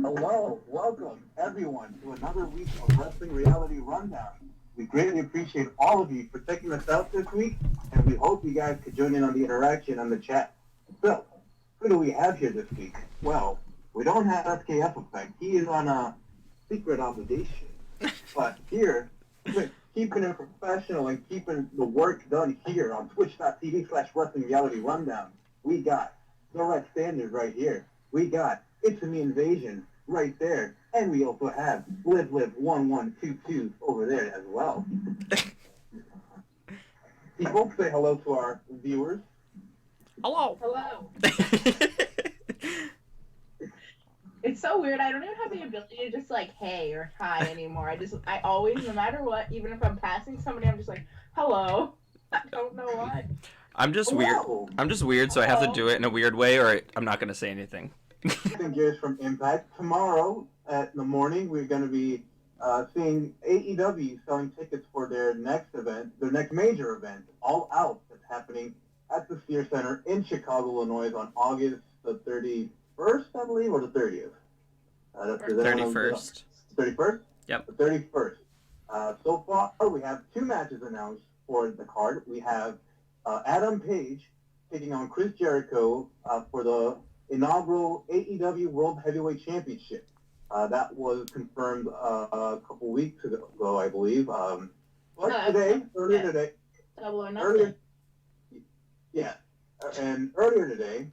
Hello, welcome everyone to another week of Wrestling Reality Rundown. We greatly appreciate all of you for checking us out this week, and we hope you guys could join in on the interaction on the chat. So, who do we have here this week? Well, we don't have SKF Effect. He is on a secret obligation. But here, keeping it professional and keeping the work done here on twitch.tv/Wrestling Reality Rundown, we got the Red Standard right here. We got It's Me Invasion right there. And we also have Live1122 over there as well. People, say hello to our viewers. Hello. Hello. It's so weird. I don't even have the ability to just like hey or hi anymore. I always, no matter what, even if I'm passing somebody, I'm just like, hello. I don't know why. I'm just Hello. weird. I'm just weird, so I have to do it in a weird way, or I'm not gonna say anything. Gears from Impact. Tomorrow at the morning, we're going to be seeing AEW selling tickets for their next event, their next major event, All Out, that's happening at the Sphere Center in Chicago, Illinois on August the 31st, I believe, or the 30th. 31st. 31st? Yep. The 31st. So far, we have two matches announced for the card. We have Adam Page taking on Chris Jericho for the inaugural AEW World Heavyweight Championship. That was confirmed a couple weeks ago, I believe. Earlier today, Double or nothing. Earlier today,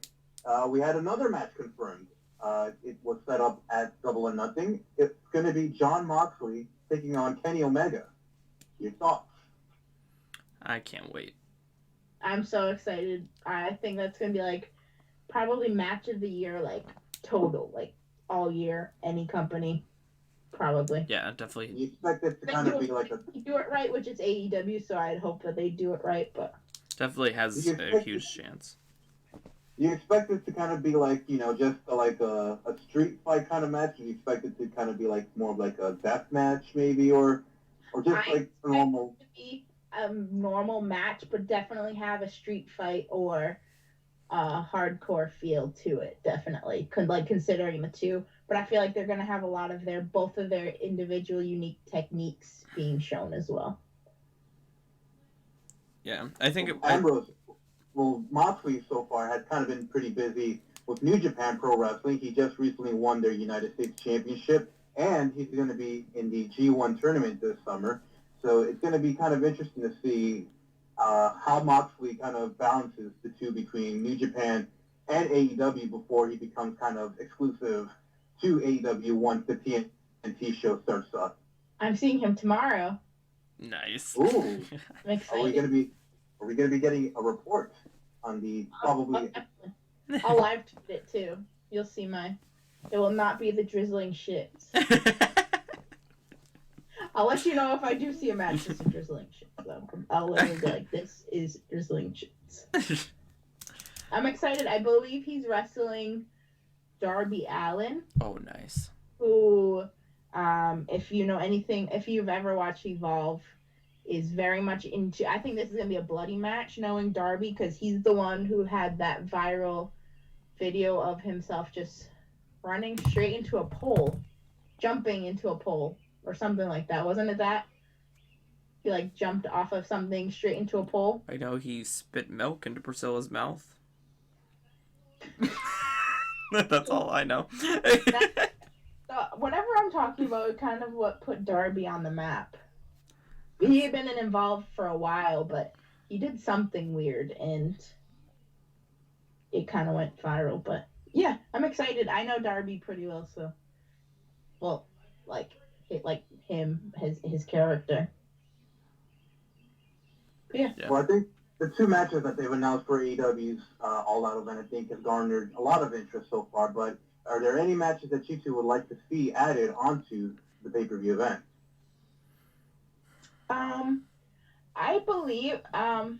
we had another match confirmed. It was set up at Double or Nothing. It's going to be Jon Moxley taking on Kenny Omega. Your thoughts? I can't wait. I'm so excited. I think that's gonna be like probably match of the year, like total, like all year, any company, probably. Yeah, definitely. You expect it to kind of be like a... They do it right, which is AEW, so I'd hope that they do it right, but... Definitely has a huge chance. You expect it to kind of be like, just like a street fight kind of match? You expect it to kind of be like more of like a death match maybe, or just like a normal... It to be a normal match, but definitely have a street fight or a hardcore feel to it, definitely. Like considering the two, but I feel like they're gonna have a lot of both of their individual unique techniques being shown as well. Yeah, I think Moxley so far has kind of been pretty busy with New Japan Pro Wrestling. He just recently won their United States Championship, and he's going to be in the G1 tournament this summer. So it's going to be kind of interesting to see how Moxley kind of balances the two between New Japan and AEW before he becomes kind of exclusive to AEW once the TNT show starts up. I'm seeing him tomorrow. Nice. I'm Ooh. excited. Are we going to be getting a report on the probably... I'll live tweet it too. You'll see it will not be the drizzling shits. I'll let you know if I do see a match with some drizzling shits, though. I'll literally be like, this is drizzling shits. I'm excited. I believe he's wrestling Darby Allin. Oh, nice. Who, if you know anything, if you've ever watched Evolve, is very much into... I think this is going to be a bloody match, knowing Darby, because he's the one who had that viral video of himself just running straight into a pole, jumping into a pole, or something like that. Wasn't it that? He, like, jumped off of something straight into a pole? I know he spit milk into Priscilla's mouth. That's all I know. Whatever I'm talking about is kind of what put Darby on the map. He had been involved for a while, but he did something weird, and it kind of went viral. But yeah, I'm excited. I know Darby pretty well, so him, his character. But yeah. Well, I think the two matches that they've announced for AEW's All Out event, I think, have garnered a lot of interest so far. But are there any matches that you two would like to see added onto the pay-per-view event? I believe, I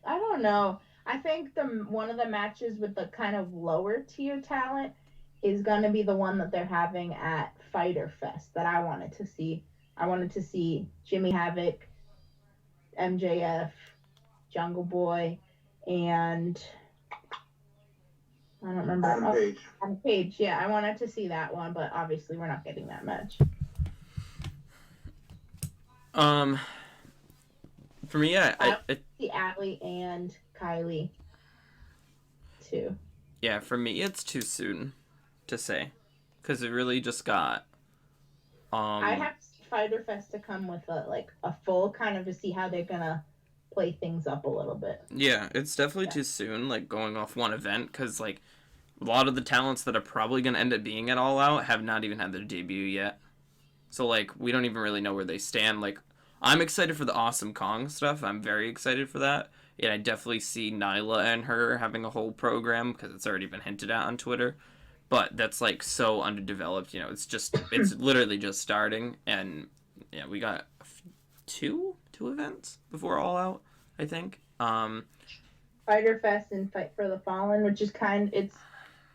don't know. I think one of the matches with the kind of lower tier talent is going to be the one that they're having at Fyter Fest that I wanted to see. I wanted to see Jimmy Havoc, MJF, Jungle Boy, and I don't remember. Adam Page. Adam Page, yeah, I wanted to see that one, but obviously we're not getting that match. For me, I see Allie and Kylie too. Yeah, for me, it's too soon to say, because it really just got. I have Fighter Fest to come with a full kind of to see how they're gonna play things up a little bit. Yeah, it's definitely too soon, like going off one event, because like a lot of the talents that are probably gonna end up being at All Out have not even had their debut yet. So like we don't even really know where they stand. Like I'm excited for the Awesome Kong stuff. I'm very excited for that. And I definitely see Nyla and her having a whole program because it's already been hinted at on Twitter. But that's like so underdeveloped. You know, it's literally just starting, and yeah, we got two events before All Out, I think. Fighter Fest and Fight for the Fallen, which is kind of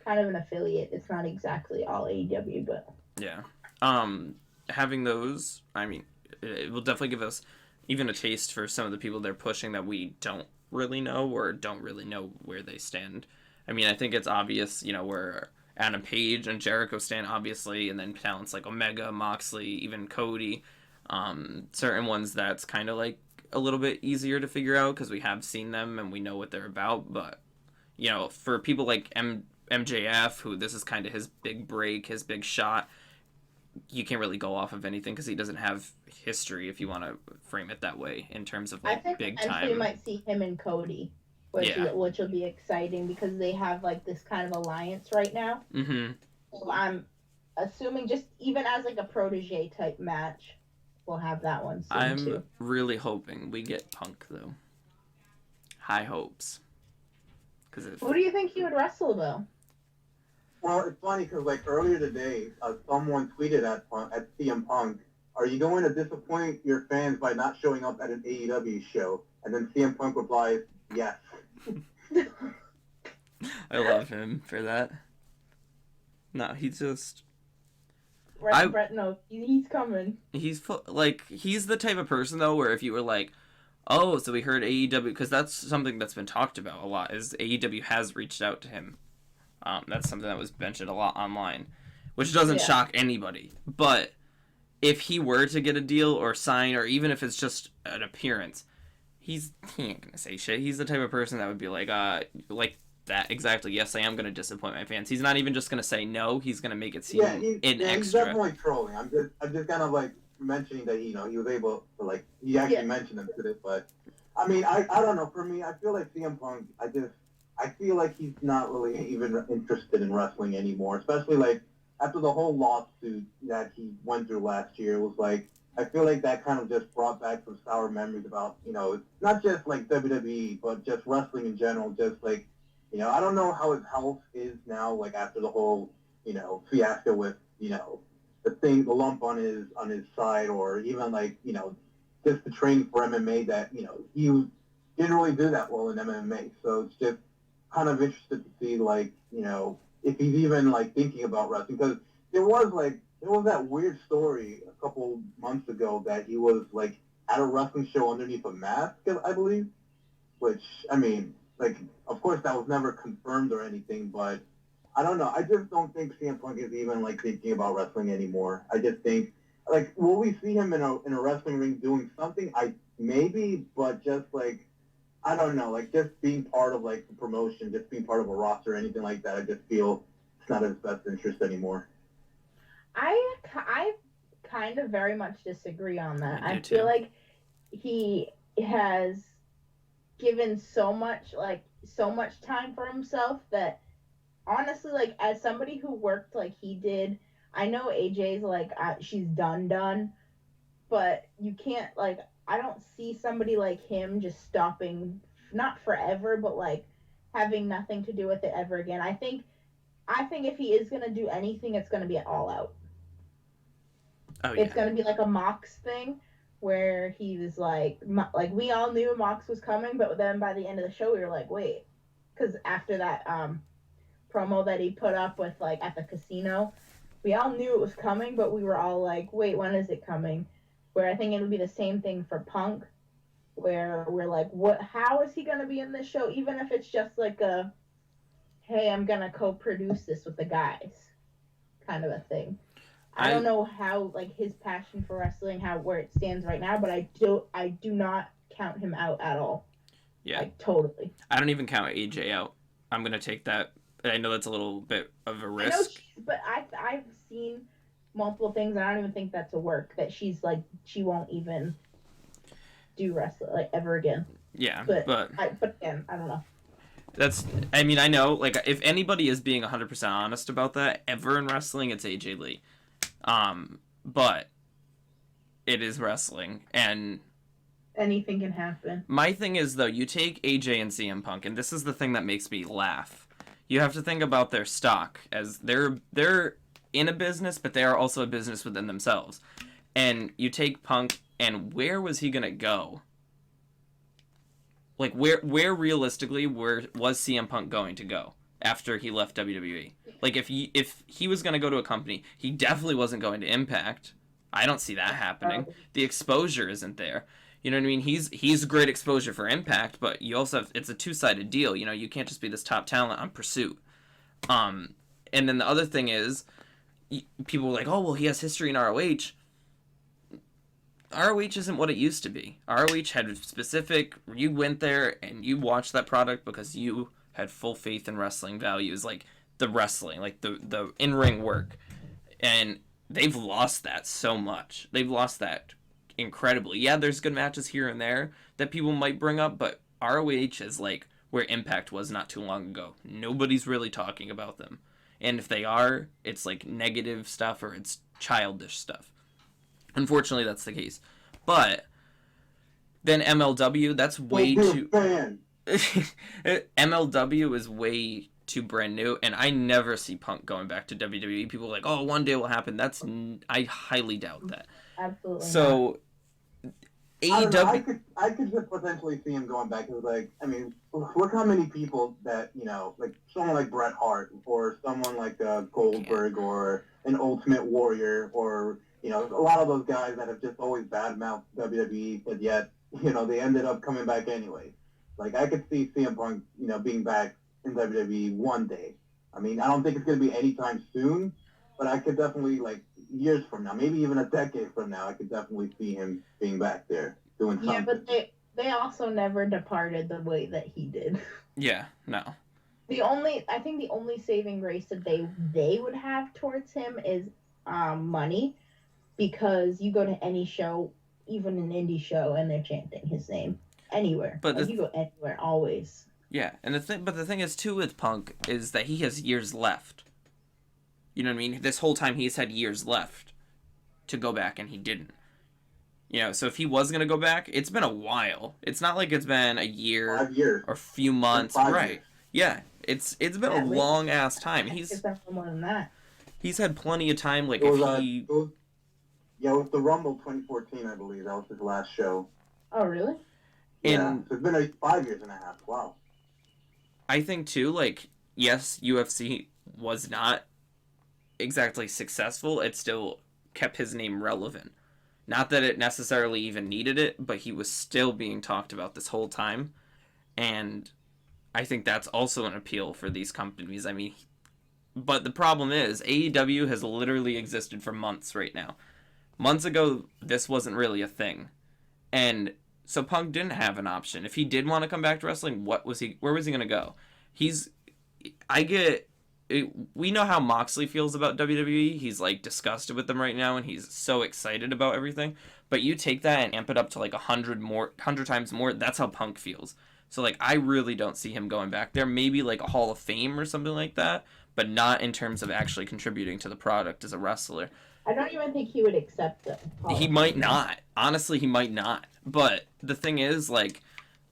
an affiliate. It's not exactly all AEW, but yeah. Having those, I mean, it will definitely give us even a taste for some of the people they're pushing that we don't really know or don't really know where they stand. I mean, I think it's obvious, you know, where Adam Page and Jericho stand, obviously, and then talents like Omega, Moxley, even Cody. Certain ones that's kind of like a little bit easier to figure out because we have seen them and we know what they're about. But, you know, for people like MJF, who this is kind of his big break, his big shot, you can't really go off of anything because he doesn't have history, if you want to frame it that way, in terms of like I think big eventually time. We might see him and Cody, which will be exciting because they have like this kind of alliance right now. Mm-hmm. So I'm assuming just even as like a protege type match, we'll have that one soon too. I'm really hoping we get Punk though. High hopes. Who do you think he would wrestle though? Well, it's funny because like earlier today, someone tweeted at CM Punk, "Are you going to disappoint your fans by not showing up at an AEW show?" And then CM Punk replies, "Yes." I love him for that. No, he's just. Brett, no, he's coming. He's he's the type of person though where if you were like, oh, so we heard AEW, because that's something that's been talked about a lot, is AEW has reached out to him. That's something that was mentioned a lot online, which doesn't shock anybody. But if he were to get a deal or sign, or even if it's just an appearance, he ain't gonna say shit. He's the type of person that would be like that exactly. Yes, I am gonna disappoint my fans. He's not even just gonna say no. He's gonna make it seem extra. He's definitely trolling. I'm just kind of like mentioning that he was able to like he actually mentioned him to this, but I mean I don't know. For me, I feel like CM Punk. I feel like he's not really even interested in wrestling anymore, especially like after the whole lawsuit that he went through last year. It was like, I feel like that kind of just brought back some sour memories about, not just like WWE, but just wrestling in general. Just like, I don't know how his health is now, like after the whole, fiasco with, the lump on his side, or even like, just the training for MMA that, he didn't really do that well in MMA. So it's just kind of interested to see, like, if he's even like thinking about wrestling, because there was that weird story a couple months ago that he was like at a wrestling show underneath a mask, I believe, which, I mean, like, of course that was never confirmed or anything, but I don't know. I just don't think CM Punk is even like thinking about wrestling anymore. I just think, like, will we see him in a wrestling ring doing something? Maybe, but just like, I don't know, like just being part of like the promotion, just being part of a roster or anything like that, I just feel it's not his best interest anymore. I kind of very much disagree on that. I feel like he has given so much time for himself that honestly, like, as somebody who worked like he did, I know AJ's like she's done, but you can't, like, I don't see somebody like him just stopping, not forever, but like having nothing to do with it ever again. I think if he is gonna do anything, it's gonna be at All Out. Oh, yeah. It's gonna be like a Mox thing where he was like we all knew Mox was coming, but then by the end of the show we were like, wait, because after that promo that he put up with like at the casino, we all knew it was coming, but we were all like, wait, when is it coming? Where I think it would be the same thing for Punk, where we're like, how is he going to be in this show? Even if it's just like hey, I'm gonna co-produce this with the guys, kind of a thing. I don't know how, like, his passion for wrestling, where it stands right now, but I do not count him out at all. Yeah. Like, totally. I don't even count AJ out. I'm gonna take that. I know that's a little bit of a risk. But I've seen multiple things, and I don't even think that's a work, that she's like, she won't even do wrestling, like, ever again. Yeah, but again, I don't know. I mean, I know, like, if anybody is being 100% honest about that, ever in wrestling, it's AJ Lee. But it is wrestling, and anything can happen. My thing is, though, you take AJ and CM Punk, and this is the thing that makes me laugh. You have to think about their stock, as they're in a business, but they are also a business within themselves. And you take Punk, and where was he gonna go? Like, where realistically was CM Punk going to go after he left WWE? Like, if he was going to go to a company, he definitely wasn't going to Impact. I don't see that happening. The exposure isn't there. You know what I mean? He's great exposure for Impact, but you also have, it's a two-sided deal. You know, you can't just be this top talent on Pursuit. And then the other thing is, people are like, oh, well, he has history in ROH. ROH isn't what it used to be. ROH had specific, you went there and you watched that product because you had full faith in wrestling values, like the wrestling, like the in-ring work. And they've lost that so much. They've lost that incredibly. Yeah, there's good matches here and there that people might bring up, but ROH is like where Impact was not too long ago. Nobody's really talking about them. And if they are, it's like negative stuff or it's childish stuff. Unfortunately, that's the case. But then MLW, that's way too... MLW is way too brand new, and I never see Punk going back to WWE. People are like, oh, one day will happen. I highly doubt that. Absolutely so, not. AEW... I could just potentially see him going back. Because, like, I mean, look how many people that, you know, like someone like Bret Hart or someone like Goldberg or an Ultimate Warrior or... You know, a lot of those guys that have just always badmouthed WWE, but yet, you know, they ended up coming back anyway. Like, I could see CM Punk, you know, being back in WWE one day. I mean, I don't think it's going to be anytime soon, but I could definitely, like, years from now, maybe even a decade from now, I could definitely see him being back there doing something. Yeah, but they also never departed the way that he did. Yeah, no. I think the only saving grace that they would have towards him is money. Because you go to any show, even an indie show, and they're chanting his name anywhere. But you go anywhere, always. Yeah, and the thing is too with Punk is that he has years left. You know what I mean? This whole time he's had years left to go back, and he didn't. You know, so if he was gonna go back, it's been a while. It's not like it's been a year 5 years or a few months, right? Years. Yeah, it's been a long ass time. It's been more than that. He's had plenty of time. Like Yeah, it was the Rumble 2014, I believe. That was his last show. Oh, really? Yeah, so it's been 5 years and a half. Wow. I think, too, like, yes, UFC was not exactly successful. It still kept his name relevant. Not that it necessarily even needed it, but he was still being talked about this whole time. And I think that's also an appeal for these companies. I mean, but the problem is, AEW has literally existed for months right now. Months ago, this wasn't really a thing. And so Punk didn't have an option. If he did want to come back to wrestling, where was he going to go? We know how Moxley feels about WWE. He's, like, disgusted with them right now, and he's so excited about everything. But you take that and amp it up to, like, 100 times more, that's how Punk feels. So, like, I really don't see him going back there. Maybe, like, a Hall of Fame or something like that, but not in terms of actually contributing to the product as a wrestler. I don't even think he would accept it. He might not. Honestly, he might not. But the thing is, like,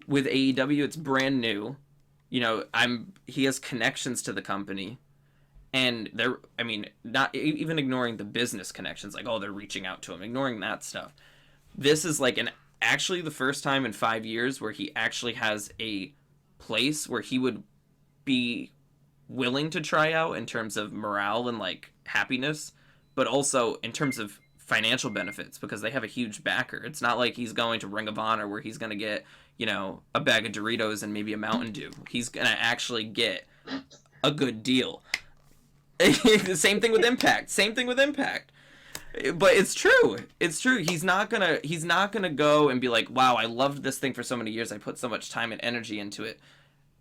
with AEW, it's brand new. You know, he has connections to the company. And not even ignoring the business connections, like, oh, they're reaching out to him, ignoring that stuff. This is, like, actually the first time in 5 years where he actually has a place where he would be willing to try out in terms of morale and, like, happiness. But also in terms of financial benefits, because they have a huge backer. It's not like he's going to Ring of Honor where he's going to get, you know, a bag of Doritos and maybe a Mountain Dew. He's going to actually get a good deal. Same thing with Impact. But it's true. It's true. He's not gonna go and be like, wow, I loved this thing for so many years. I put so much time and energy into it.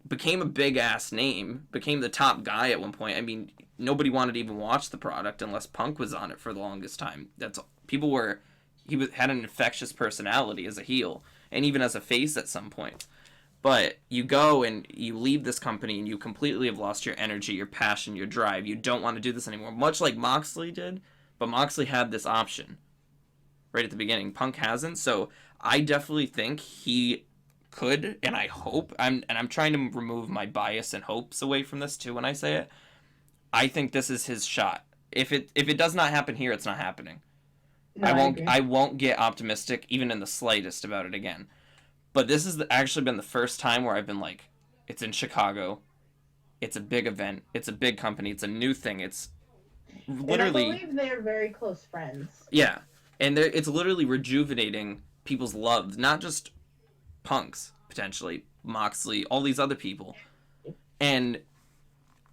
Became a big ass name. Became the top guy at one point. I mean, nobody wanted to even watch the product unless Punk was on it for the longest time. Had an infectious personality as a heel and even as a face at some point. But you go and you leave this company and you completely have lost your energy, your passion, your drive. You don't want to do this anymore. Much like Moxley did, but Moxley had this option right at the beginning. Punk hasn't, so I definitely think he could, and I hope, I'm trying to remove my bias and hopes away from this too when I say it. I think this is his shot. If it does not happen here, it's not happening. No, I won't get optimistic even in the slightest about it again. But this has actually been the first time where I've been like, it's in Chicago. It's a big event. It's a big company. It's a new thing. It's literally... And I believe they're very close friends. Yeah. And it's literally rejuvenating people's love. Not just Punk's, potentially. Moxley. All these other people. And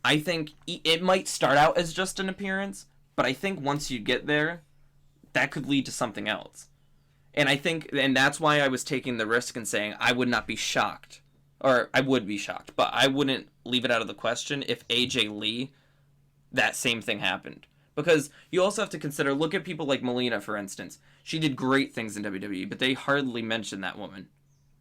I think it might start out as just an appearance. But I think once you get there, that could lead to something else. And I think, and that's why I was taking the risk and saying I would not be shocked, or I would be shocked, but I wouldn't leave it out of the question if AJ Lee, that same thing happened. Because you also have to consider, look at people like Melina, for instance. She did great things in WWE, but they hardly mention that woman,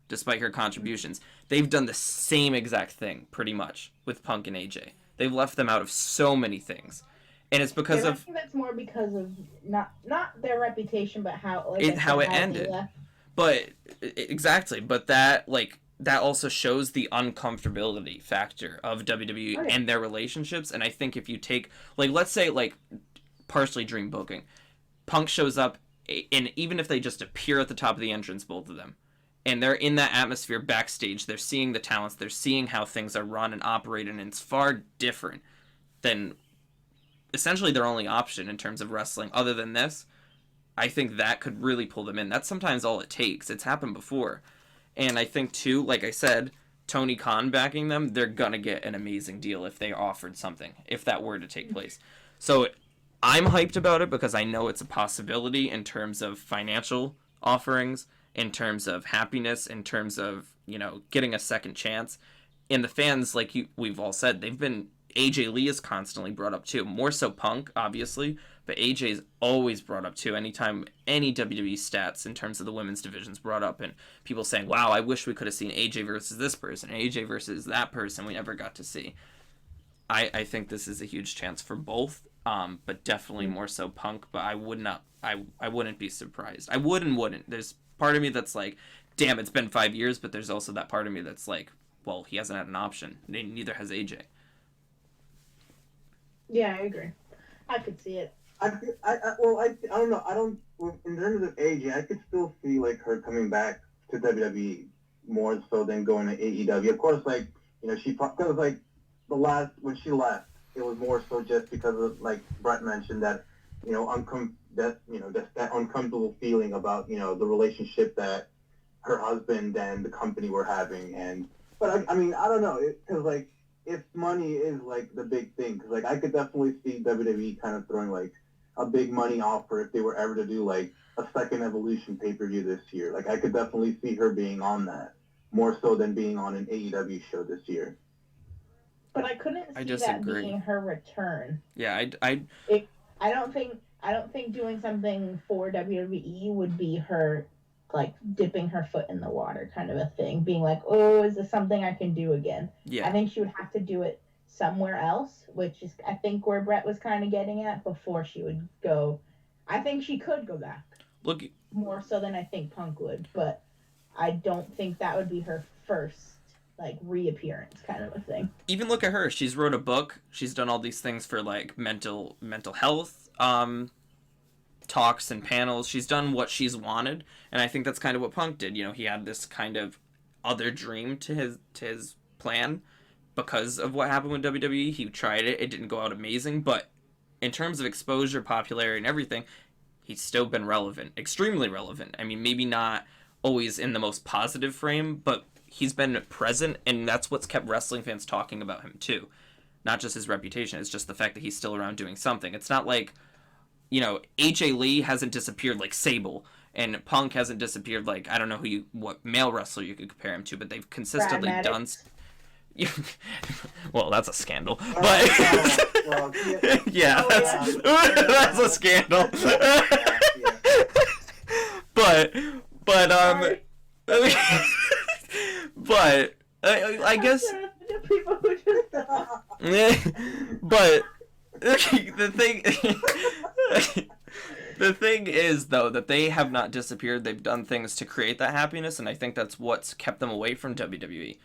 despite her contributions. They've done the same exact thing, pretty much, with Punk and AJ. They've left them out of so many things. And it's because I think that's more because of not their reputation, but how it ended. But exactly, but that also shows the uncomfortability factor of WWE and their relationships. And I think if you take let's say partially dream booking, Punk shows up, and even if they just appear at the top of the entrance, both of them, and they're in that atmosphere backstage, they're seeing the talents, they're seeing how things are run and operated, and it's far different than essentially their only option in terms of wrestling other than this. I think that could really pull them in. That's sometimes all it takes. It's happened before. And I think too, like I said, Tony Khan backing them, they're gonna get an amazing deal if they offered something, if that were to take place. So I'm hyped about it because I know it's a possibility in terms of financial offerings, in terms of happiness, in terms of, getting a second chance. And the fans, we've all said, AJ Lee is constantly brought up too. More so Punk, obviously, but AJ is always brought up too. Anytime any WWE stats in terms of the women's division's brought up, and people saying, wow, I wish we could have seen AJ versus this person, AJ versus that person we never got to see. I think this is a huge chance for both, but definitely more so Punk, but I wouldn't be surprised. I would and wouldn't. There's part of me that's like, damn, it's been 5 years, but there's also that part of me that's like, well, he hasn't had an option. Neither has AJ. Yeah, I agree. I could see it. I don't know. In terms of AJ, I could still see her coming back to WWE more so than going to AEW. Of course, because when she left, it was more so just because of Brett mentioned that that uncomfortable feeling about the relationship that her husband and the company were having. But I don't know, because if money is the big thing, because I could definitely see WWE kind of throwing a big money offer if they were ever to do a second Evolution pay-per-view this year. I could definitely see her being on that more so than being on an AEW show this year. But I couldn't see that being her return. Yeah, I don't think doing something for WWE would be her dipping her foot in the water kind of a thing, being like, oh, is this something I can do again? Yeah. I think she would have to do it somewhere else, which is I think where Brett was kind of getting at before she would go. I think she could go back. Look, more so than I think Punk would, but I don't think that would be her first reappearance kind of a thing. Even look at her. She's wrote a book. She's done all these things for mental health talks and panels. She's done what she's wanted, and I think that's kind of what Punk did. He had this kind of other dream to his plan because of what happened with WWE. He tried it. It didn't go out amazing, but in terms of exposure, popularity, and everything, he's still been relevant, extremely relevant. I mean, maybe not always in the most positive frame, but he's been present, and that's what's kept wrestling fans talking about him too. not just his reputation. It's just the fact that he's still around doing something. It's not like, AJ Lee hasn't disappeared like Sable, and Punk hasn't disappeared like, I don't know what male wrestler you could compare him to, but they've consistently done. Well, that's a scandal. But yeah, that's a scandal. but I guess. But the thing is, though, that they have not disappeared. They've done things to create that happiness, and I think that's what's kept them away from WWE.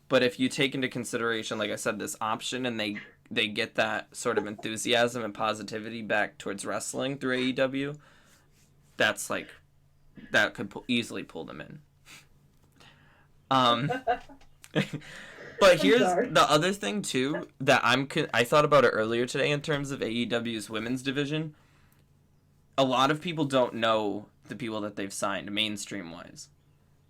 But if you take into consideration, like I said, this option, and they get that sort of enthusiasm and positivity back towards wrestling through AEW, that could easily pull them in. But here's the other thing too that I thought about it earlier today in terms of AEW's women's division. A lot of people don't know the people that they've signed mainstream wise.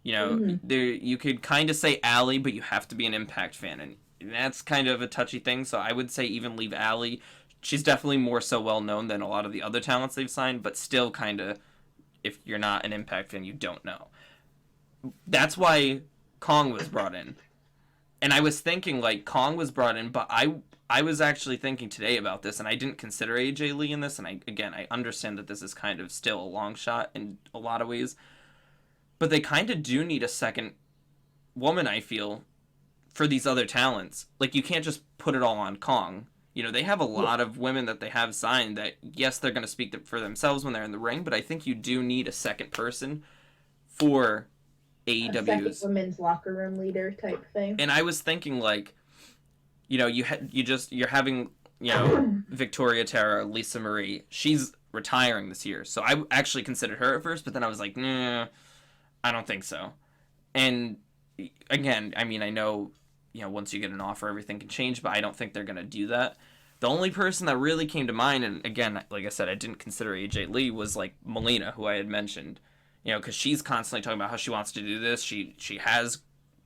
You could kind of say Allie, but you have to be an Impact fan, and that's kind of a touchy thing. So I would say even leave Allie. She's definitely more so well known than a lot of the other talents they've signed, but still kind of, if you're not an Impact fan, you don't know. That's why Kong was brought in. And I was thinking, like, Kong was brought in, but I was actually thinking today about this, and I didn't consider AJ Lee in this, and I understand that this is kind of still a long shot in a lot of ways, but they kind of do need a second woman, I feel, for these other talents. Like, you can't just put it all on Kong. They have a lot of women that they have signed that, yes, they're going to speak for themselves when they're in the ring, but I think you do need a second person for AEW's a second women's locker room leader type thing. And I was thinking, like, you're having, Victoria Tara, Lisa Marie. She's retiring this year, so I actually considered her at first, but then I was like, nah, I don't think so. And again, I mean, I know, once you get an offer, everything can change, but I don't think they're gonna do that. The only person that really came to mind, and again, like I said, I didn't consider AJ Lee, was like Melina, who I had mentioned. Because she's constantly talking about how she wants to do this. She has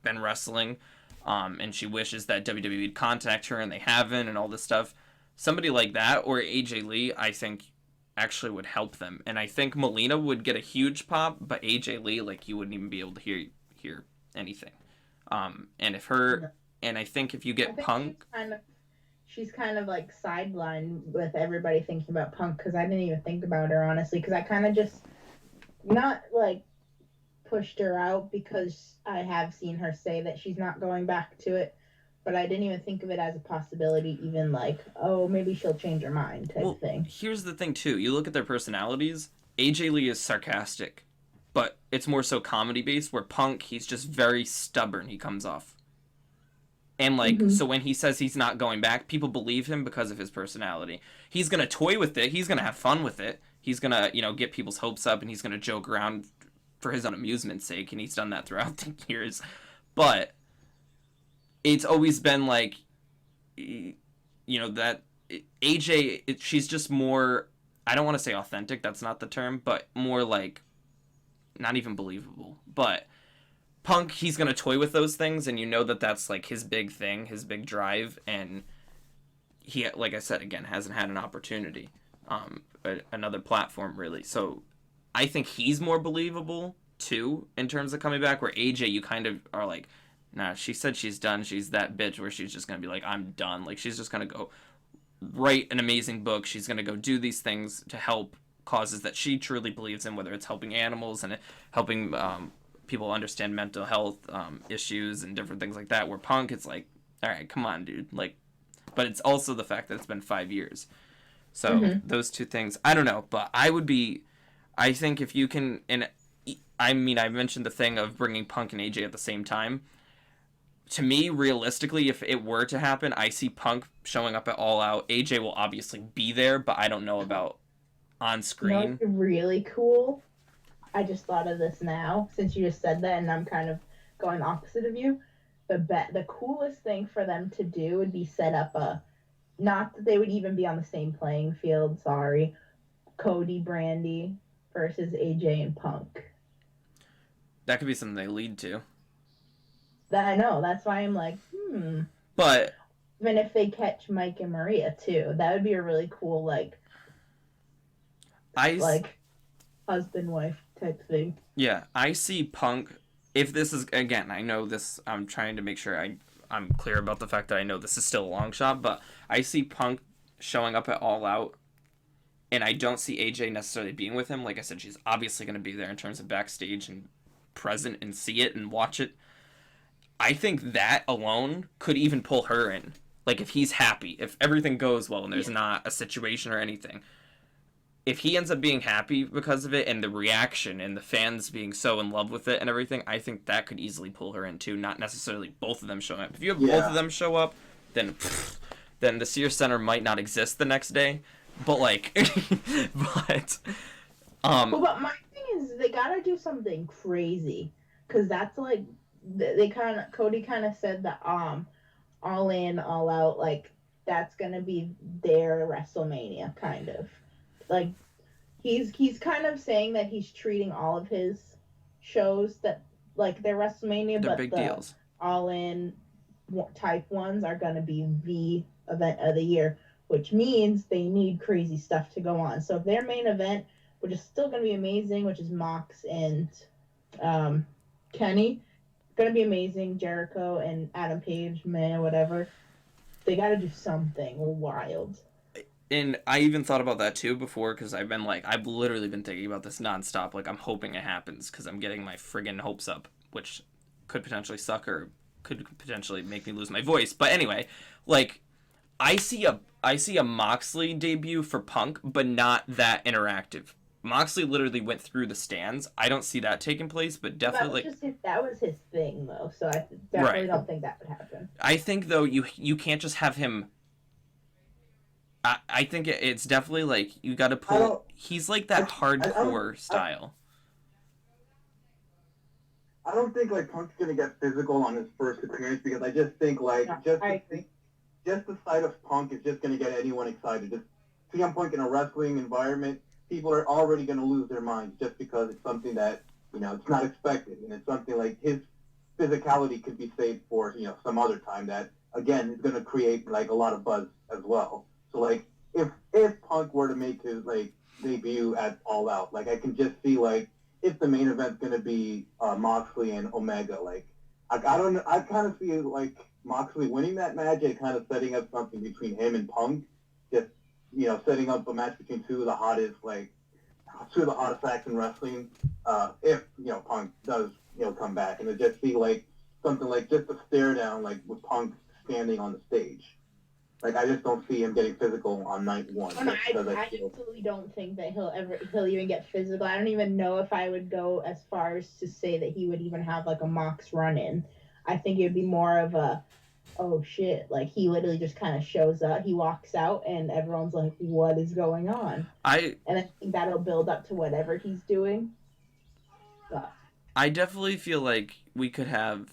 been wrestling, and she wishes that WWE would contact her, and they haven't, and all this stuff. Somebody like that, or AJ Lee, I think actually would help them. And I think Melina would get a huge pop, but AJ Lee, like, you wouldn't even be able to hear anything. And I think if you get Punk... She's kind of like sidelined with everybody thinking about Punk, because I didn't even think about her, honestly, because I kind of just... not like pushed her out, because I have seen her say that she's not going back to it, but I didn't even think of it as a possibility, even like, oh, maybe she'll change her mind type thing. Here's the thing too, you look at their personalities. AJ Lee is sarcastic, but it's more so comedy based, where Punk, he's just very stubborn, he comes off. And like, so when he says he's not going back, people believe him because of his personality. He's gonna toy with it, he's gonna have fun with it. He's going to, get people's hopes up, and he's going to joke around for his own amusement's sake, and he's done that throughout the years. But it's always been like, that AJ, she's just more, I don't want to say authentic, that's not the term, but more like, not even believable. But Punk, he's going to toy with those things, and that's like his big thing, his big drive, and he, like I said, again, hasn't had an opportunity. Another platform, really. So I think he's more believable too in terms of coming back, where AJ, you kind of are like, nah, she said she's done, she's that bitch where she's just gonna be like, I'm done. Like, she's just gonna go write an amazing book, she's gonna go do these things to help causes that she truly believes in, whether it's helping animals and helping people understand mental health issues and different things like that, where Punk, it's like, all right, come on, dude. Like, but it's also the fact that it's been 5 years. So those two things, I don't know, but I think if you can, and I mean, I mentioned the thing of bringing Punk and AJ at the same time. To me, realistically, if it were to happen, I see Punk showing up at All Out. AJ will obviously be there, but I don't know about on screen. Really cool. I just thought of this now, since you just said that, and I'm kind of going opposite of you. The coolest thing for them to do would be set up not that they would even be on the same playing field, sorry, Cody, Brandy versus AJ and Punk. That could be something they lead to. That I know, that's why I'm like, But Even if they catch Mike and Maria too, that would be a really cool like I husband wife type thing. Yeah, I see Punk. If this is, again, I know this. I'm trying to make sure I'm clear about the fact that I know this is still a long shot, but I see Punk showing up at All Out, and I don't see AJ necessarily being with him. Like I said, she's obviously going to be there in terms of backstage and present and see it and watch it. I think that alone could even pull her in. Like if he's happy, if everything goes well and there's not a situation or anything, if he ends up being happy because of it and the reaction and the fans being so in love with it and everything, I think that could easily pull her in too. Not necessarily both of them showing up. If you have both of them show up, then the Sears Center might not exist the next day. But like, but But my thing is, they gotta do something crazy, cause that's like they kind of Cody kind of said that all in all out, like that's gonna be their WrestleMania kind of. Like he's kind of saying that he's treating all of his shows that like their WrestleMania, they're but big the deals. all in type ones are gonna be the event of the year, which means they need crazy stuff to go on. So if their main event, which is still gonna be amazing, which is Mox and Kenny, gonna be amazing. Jericho and Adam Page, man, whatever. They gotta do something wild. And I even thought about that too before, because I've literally been thinking about this nonstop. Like, I'm hoping it happens because I'm getting my friggin' hopes up, which could potentially suck or could potentially make me lose my voice. But anyway, like, I see a Moxley debut for Punk, but not that interactive. Moxley literally went through the stands. I don't see that taking place, but definitely That was his thing though, so I definitely don't think that would happen. I think though you can't just have him. I think it's definitely like you got to pull. He's like that hardcore style. I don't think like Punk's gonna get physical on his first appearance because I just think like I agree. Just the sight of Punk is just gonna get anyone excited. Just CM Punk in a wrestling environment, people are already gonna lose their minds just because it's something that it's not expected, and it's something like his physicality could be saved for some other time that again is gonna create like a lot of buzz as well. So like if Punk were to make his like debut at All Out, like I can just see like if the main event's gonna be Moxley and Omega, like I don't know, I kind of feel like Moxley winning that match and kind of setting up something between him and Punk, just setting up a match between two of the hottest acts in wrestling. If Punk does come back, and it just be like something like just a stare down like with Punk standing on the stage. Like I just don't see him getting physical on night one. I absolutely don't think that he'll even get physical. I don't even know if I would go as far as to say that he would even have like a Mox run in. I think it would be more of a oh shit, like he literally just kind of shows up, he walks out and everyone's like what is going on? And I think that'll build up to whatever he's doing. But I definitely feel like we could have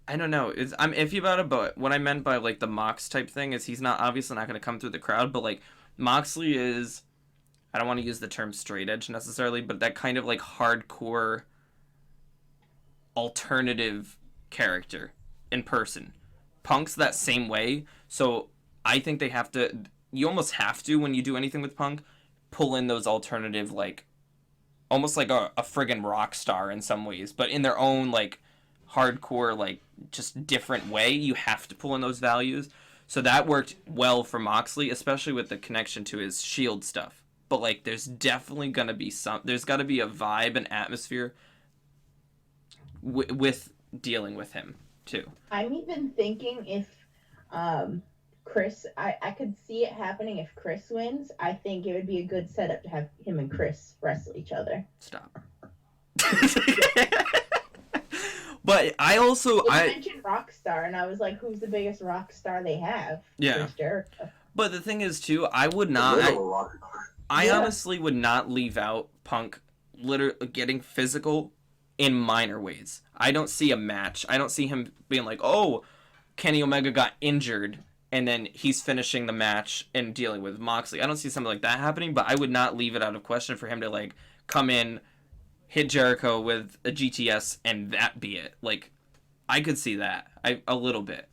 I don't know. I'm iffy about it, but what I meant by like the Mox type thing is he's obviously not going to come through the crowd, but like Moxley is, I don't want to use the term straight edge necessarily, but that kind of like hardcore alternative character in person. Punk's that same way, so I think you almost have to, when you do anything with Punk, pull in those alternative, like almost like a friggin' rock star in some ways, but in their own like hardcore, like just different way. You have to pull in those values. So that worked well for Moxley, especially with the connection to his Shield stuff. But like there's definitely gonna be there's gotta be a vibe and atmosphere with dealing with him too. I'm even thinking if Chris, I could see it happening if Chris wins. I think it would be a good setup to have him and Chris wrestle each other. Stop. But I also I mentioned Rockstar, and I was like, "Who's the biggest rock star they have?" Yeah. Jericho. But the thing is, too, I would not. I honestly would not leave out Punk literally getting physical in minor ways. I don't see a match. I don't see him being like, "Oh, Kenny Omega got injured," and then he's finishing the match and dealing with Moxley. I don't see something like that happening. But I would not leave it out of question for him to like come in, hit Jericho with a GTS, and that be it. Like, I could see that a little bit.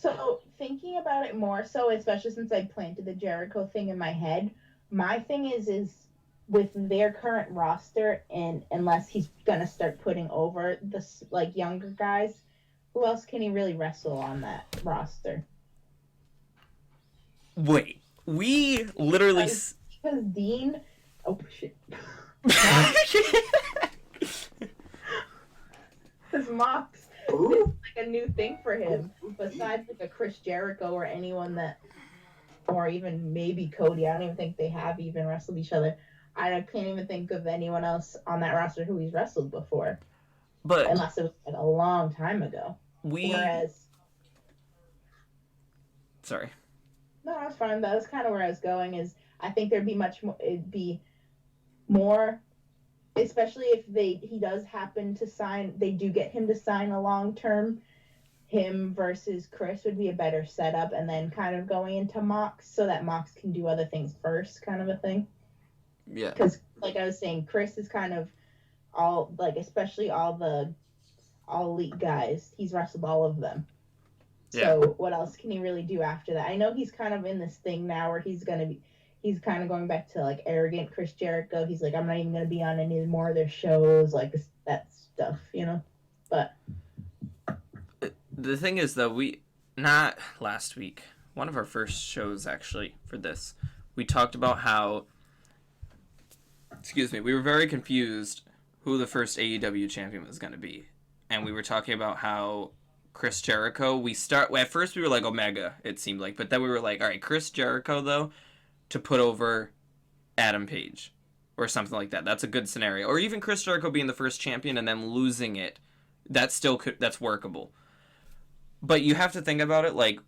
So thinking about it more so, especially since I planted the Jericho thing in my head, my thing is with their current roster, and unless he's gonna start putting over the like younger guys, who else can he really wrestle on that roster? Wait, we literally. Because Dean, oh shit, because Mox is like a new thing for him. Besides like a Chris Jericho or anyone that, or even maybe Cody. I don't even think they have even wrestled each other. I can't even think of anyone else on that roster who he's wrestled before, But unless it was like a long time ago. Whereas, sorry. No, that's fine. That was kind of where I was going. Is I think there'd be much more. It'd be more, especially if he does happen to sign. They do get him to sign a long term. Him versus Chris would be a better setup, and then kind of going into Mox so that Mox can do other things first, kind of a thing. Yeah. Because, like I was saying, Chris is kind of all like, especially all elite guys. He's wrestled all of them. Yeah. So what else can he really do after that? I know he's kind of in this thing now where he's kind of going back to like arrogant Chris Jericho. He's like, I'm not even gonna be on any more of their shows, like that stuff, you know. But the thing is, though, not last week, one of our first shows actually for this, we talked about how, we were very confused who the first AEW champion was going to be, and we were talking about how Chris Jericho, at first we were like Omega, it seemed like, but then we were like, all right, Chris Jericho, though, to put over Adam Page or something like that. That's a good scenario. Or even Chris Jericho being the first champion and then losing it. That's workable. But you have to think about it like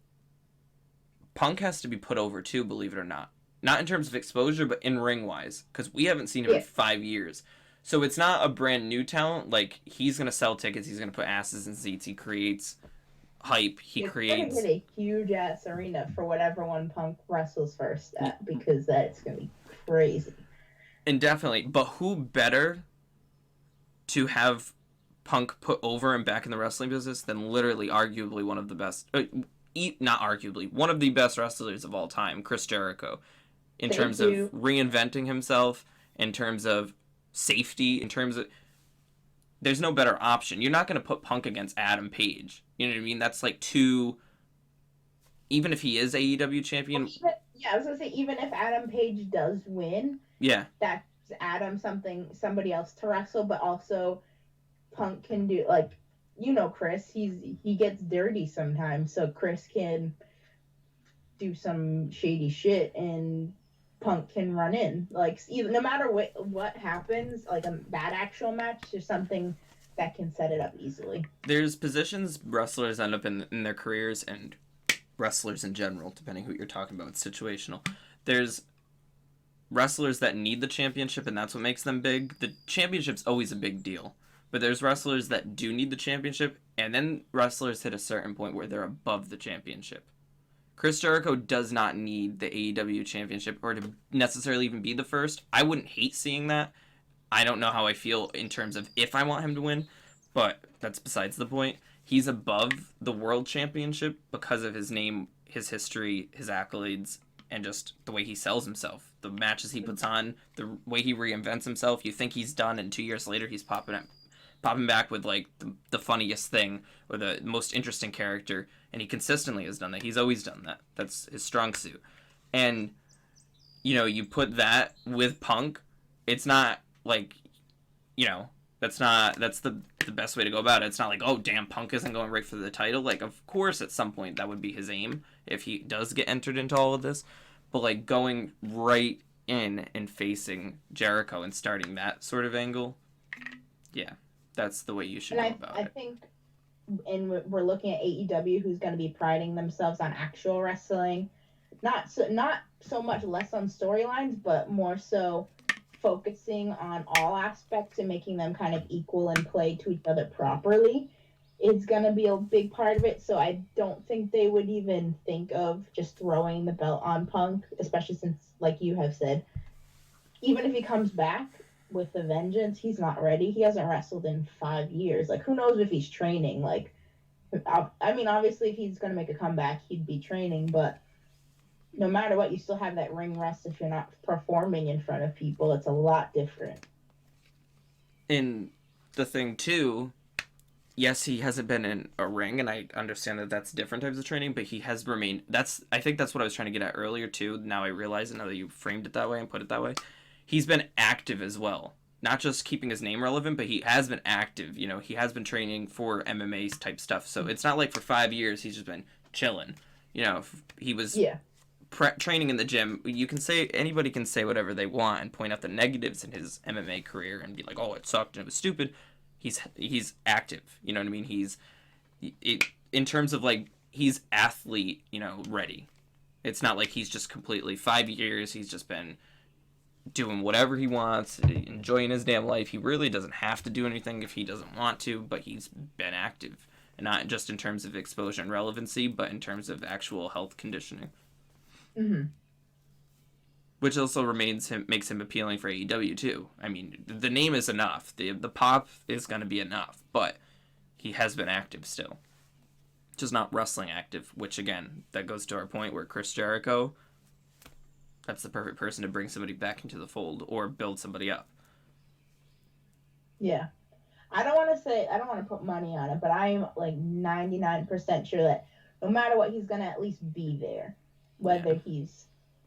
Punk has to be put over too, believe it or not. Not in terms of exposure, but in ring wise, because we haven't seen him in 5 years. So it's not a brand new talent. Like, he's going to sell tickets. He's going to put asses in seats. He creates hype. He's going to hit a huge ass arena for whatever one Punk wrestles first at, because that's going to be crazy. And definitely. But who better to have Punk put over and back in the wrestling business than literally arguably one of the best, not arguably, one of the best wrestlers of all time, Chris Jericho, in terms of reinventing himself, in terms of safety, in terms of, there's no better option. You're not going to put Punk against Adam Page. You know what I mean? That's like even if he is AEW champion. I was going to say, even if Adam Page does win, that's Adam somebody else to wrestle, but also Punk can do, like, Chris, he gets dirty sometimes, so Chris can do some shady shit and Punk can run in. Like, no matter what happens, like that actual match, there's something that can set it up easily. There's positions wrestlers end up in their careers, and wrestlers in general, depending who you're talking about, it's situational. There's wrestlers that need the championship, and that's what makes them big. The championship's always a big deal. But there's wrestlers that do need the championship, and then wrestlers hit a certain point where they're above the championship. Chris Jericho does not need the AEW championship or to necessarily even be the first. I wouldn't hate seeing that. I don't know how I feel in terms of if I want him to win, but that's besides the point. He's above the world championship because of his name, his history, his accolades, and just the way he sells himself. The matches he puts on, the way he reinvents himself. You think he's done, and 2 years later he's popping back with like the funniest thing or the most interesting character, and he consistently has done that. He's always done that. That's his strong suit. And you put that with Punk, it's not like, that's the best way to go about it. It's not like, oh damn, Punk isn't going right for the title. Like, of course at some point that would be his aim if he does get entered into all of this, but like going right in and facing Jericho and starting that sort of angle, that's the way you should go about it. I think, and we're looking at AEW, who's going to be priding themselves on actual wrestling, not so much less on storylines, but more so focusing on all aspects and making them kind of equal and play to each other properly. It's going to be a big part of it, so I don't think they would even think of just throwing the belt on Punk, especially since, like you have said, even if he comes back with a vengeance, he's not ready. He hasn't wrestled in 5 years. Like, who knows if he's training? Like, I mean, obviously, if he's going to make a comeback, he'd be training, but no matter what, you still have that ring rust if you're not performing in front of people. It's a lot different. And the thing, too, yes, he hasn't been in a ring, and I understand that that's different types of training, but he has remained. I think that's what I was trying to get at earlier, too. Now I realize it, now that you framed it that way and put it that way. He's been active as well. Not just keeping his name relevant, but he has been active. You know, he has been training for MMA type stuff. So it's not like for 5 years he's just been chilling. You know, he was training in the gym. You can say, anybody can say whatever they want and point out the negatives in his MMA career and be like, oh, it sucked and it was stupid. He's active. You know what I mean? In terms of like, he's athlete, you know, ready. It's not like he's just completely 5 years. He's just been doing whatever he wants, enjoying his damn life. He really doesn't have to do anything if he doesn't want to, but he's been active. And not just in terms of exposure and relevancy, but in terms of actual health conditioning. Mm-hmm. Which also makes him appealing for AEW too. I mean, the name is enough. The pop is going to be enough, but he has been active still. Just not wrestling active, which again, that goes to our point where Chris Jericho, that's the perfect person to bring somebody back into the fold or build somebody up. Yeah. I don't want to put money on it, but I am like 99% sure that no matter what, he's going to at least be there, whether he's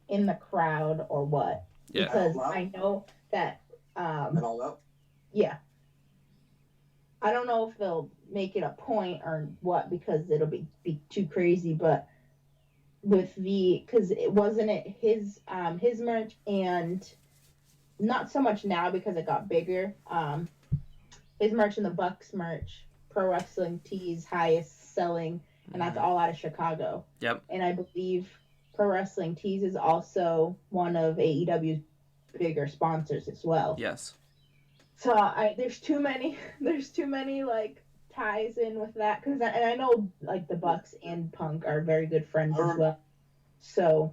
in the crowd or what. Yeah. Because I know that, All Out? Yeah. I don't know if they'll make it a point or what, because it'll be too crazy, but because it wasn't his merch, and not so much now because it got bigger. His merch and the Bucks merch, Pro Wrestling Tees, highest selling, and that's all out of Chicago. Yep. And I believe Pro Wrestling Tees is also one of AEW's bigger sponsors as well. Yes. So there's too many like ties in with that, and I know like the Bucks and Punk are very good friends as well. So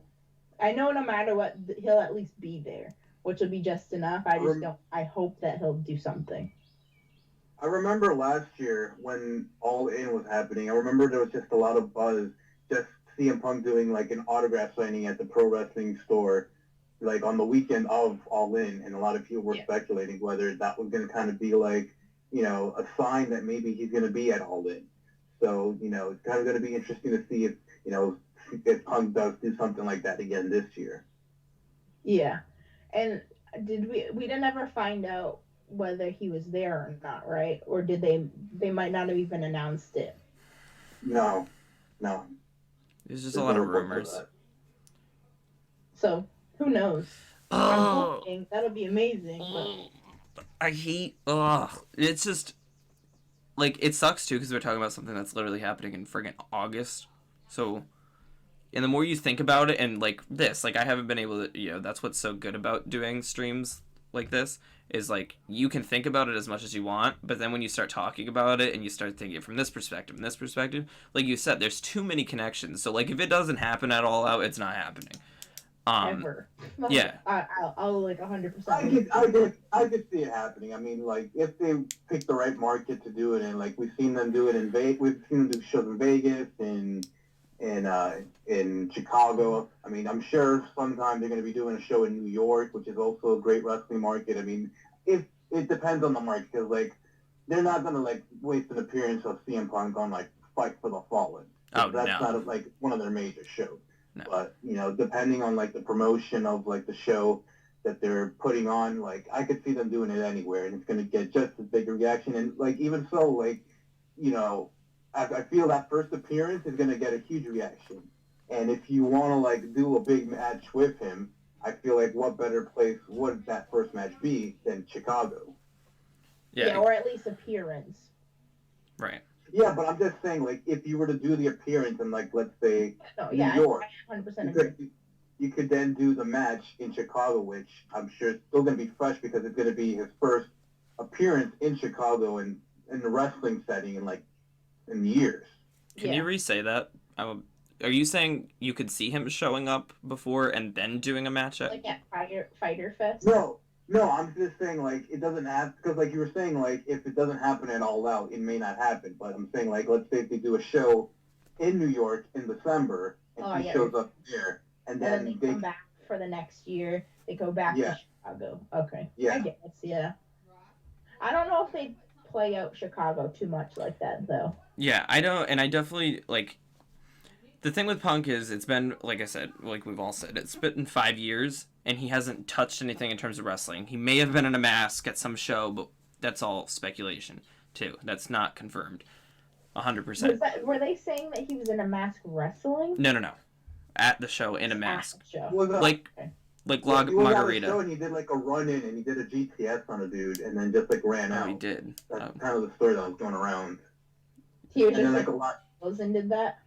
I know no matter what, he'll at least be there, which will be just enough. I hope that he'll do something. I remember last year when All In was happening, I remember there was just a lot of buzz, just CM Punk doing like an autograph signing at the pro wrestling store, like on the weekend of All In, and a lot of people were speculating whether that was going to kind of be like, you know, a sign that maybe he's going to be at All In. So, you know, it's kind of going to be interesting to see if Punk does do something like that again this year. Yeah. And we didn't ever find out whether he was there or not, right? Or did they might not have even announced it? No. There's just a lot of rumors. So, who knows? I'm hoping that'll be amazing. But I hate, it's just, like, it sucks too, because we're talking about something that's literally happening in friggin' August. So, and the more you think about it, and like this, like, I haven't been able to, you know, that's what's so good about doing streams like this, is like, you can think about it as much as you want, but then when you start talking about it and you start thinking from this perspective and this perspective, like you said, there's too many connections. So like, if it doesn't happen at All Out, it's not happening. Ever. Yeah. I'll like 100%. I could see it happening. I mean, like, if they pick the right market to do it in, like, we've seen them do it in Vegas, we've seen them do shows in Vegas, in Chicago. I mean, I'm sure sometime they're going to be doing a show in New York, which is also a great wrestling market. I mean, it depends on the market, because, like, they're not going to, like, waste an appearance of CM Punk on, like, Fight for the Fallen. That's not, like, one of their major shows. No. But, you know, depending on, like, the promotion of, like, the show that they're putting on, like, I could see them doing it anywhere, and it's going to get just as big a reaction. And, like, even so, like, you know, I feel that first appearance is going to get a huge reaction. And if you want to, like, do a big match with him, I feel like what better place would that first match be than Chicago? Yeah, or at least appearance. Right. Yeah, but I'm just saying, like, if you were to do the appearance in, like, let's say, New York, I 100% agree. You could then do the match in Chicago, which I'm sure is still going to be fresh because it's going to be his first appearance in Chicago in the wrestling setting in years. Can you re-say that? Are you saying you could see him showing up before and then doing a match at... Like at Fighter Fest? No, No, I'm just saying, like, it doesn't have, because, like, you were saying, like, if it doesn't happen at All Out, it may not happen. But I'm saying, like, let's say if they do a show in New York in December, and Oh, he yeah. shows up there, and And then then they come back for the next year. They go back yeah, to Chicago. Okay. yeah. I guess, yeah. I don't know if they play out Chicago too much like that, though. Yeah, I don't, and I definitely, like, the thing with Punk is it's been, like I said, like we've all said, it's been 5 years, and he hasn't touched anything in terms of wrestling. He may have been in a mask at some show, but that's all speculation, too. That's not confirmed. 100%. Were they saying that he was in a mask wrestling? No. At the show in a At mask. the show. Was Like, Okay. like he was at the show Margarita. and he did like a run in and he did a GTS on a dude and then just like ran Oh, out. he did. That's Oh. kind of the story that was going around. He was And then just like a lot. and did that.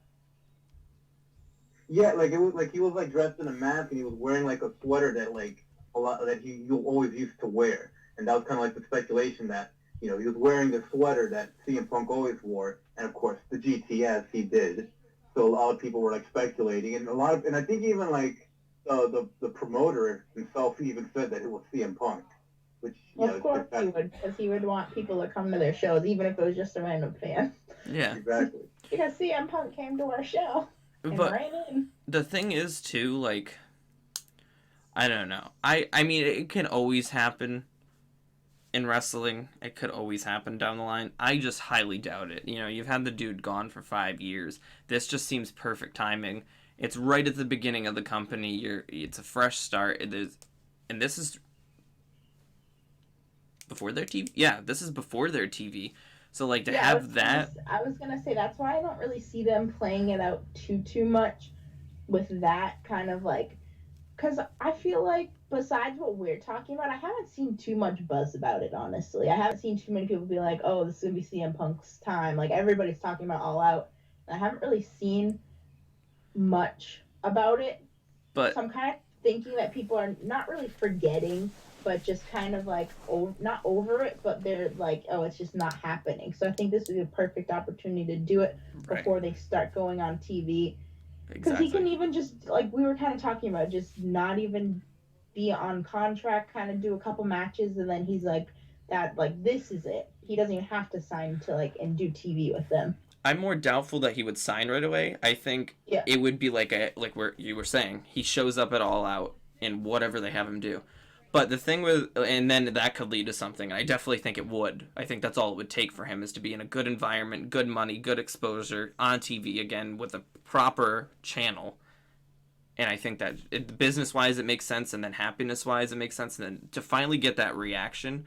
Yeah, like it was like he was like dressed in a mask and he was wearing like a sweater that like a lot that you always used to wear, and that was kind of like the speculation that he was wearing the sweater that CM Punk always wore, and of course the GTS he did. So a lot of people were like speculating, and I think even like the promoter himself even said that it was CM Punk, which Well, of course he would, because he would want people to come to their shows, even if it was just a random fan. Yeah. Exactly. Because CM Punk came to our show and But ran in. the thing is, too, like, I don't know. I mean, it can always happen in wrestling. It could always happen down the line. I just highly doubt it. You've had the dude gone for 5 years. This just seems perfect timing. It's right at the beginning of the company. It's a fresh start. And this is before their TV. Yeah, this is before their TV. So like to have that. I was gonna say that's why I don't really see them playing it out too much with that kind of like, because I feel like besides what we're talking about, I haven't seen too much buzz about it. Honestly, I haven't seen too many people be like, "Oh, this is gonna be CM Punk's time." Like everybody's talking about All Out. I haven't really seen much about it. But So I'm kind of thinking that people are not really forgetting, but just kind of like not over it, but they're like, oh, it's just not happening. So I think this would be a perfect opportunity to do it before they start going on TV. Because he can even just, like we were kind of talking about, just not even be on contract, kind of do a couple matches, and then he's like, this is it. He doesn't even have to sign to and do TV with them. I'm more doubtful that he would sign right away. I think it would be like where you were saying, he shows up at All Out in whatever they have him do. But the thing and then that could lead to something. I definitely think it would. I think that's all it would take for him is to be in a good environment, good money, good exposure on TV again with a proper channel. And I think that business-wise it makes sense, and then happiness-wise it makes sense, and then to finally get that reaction,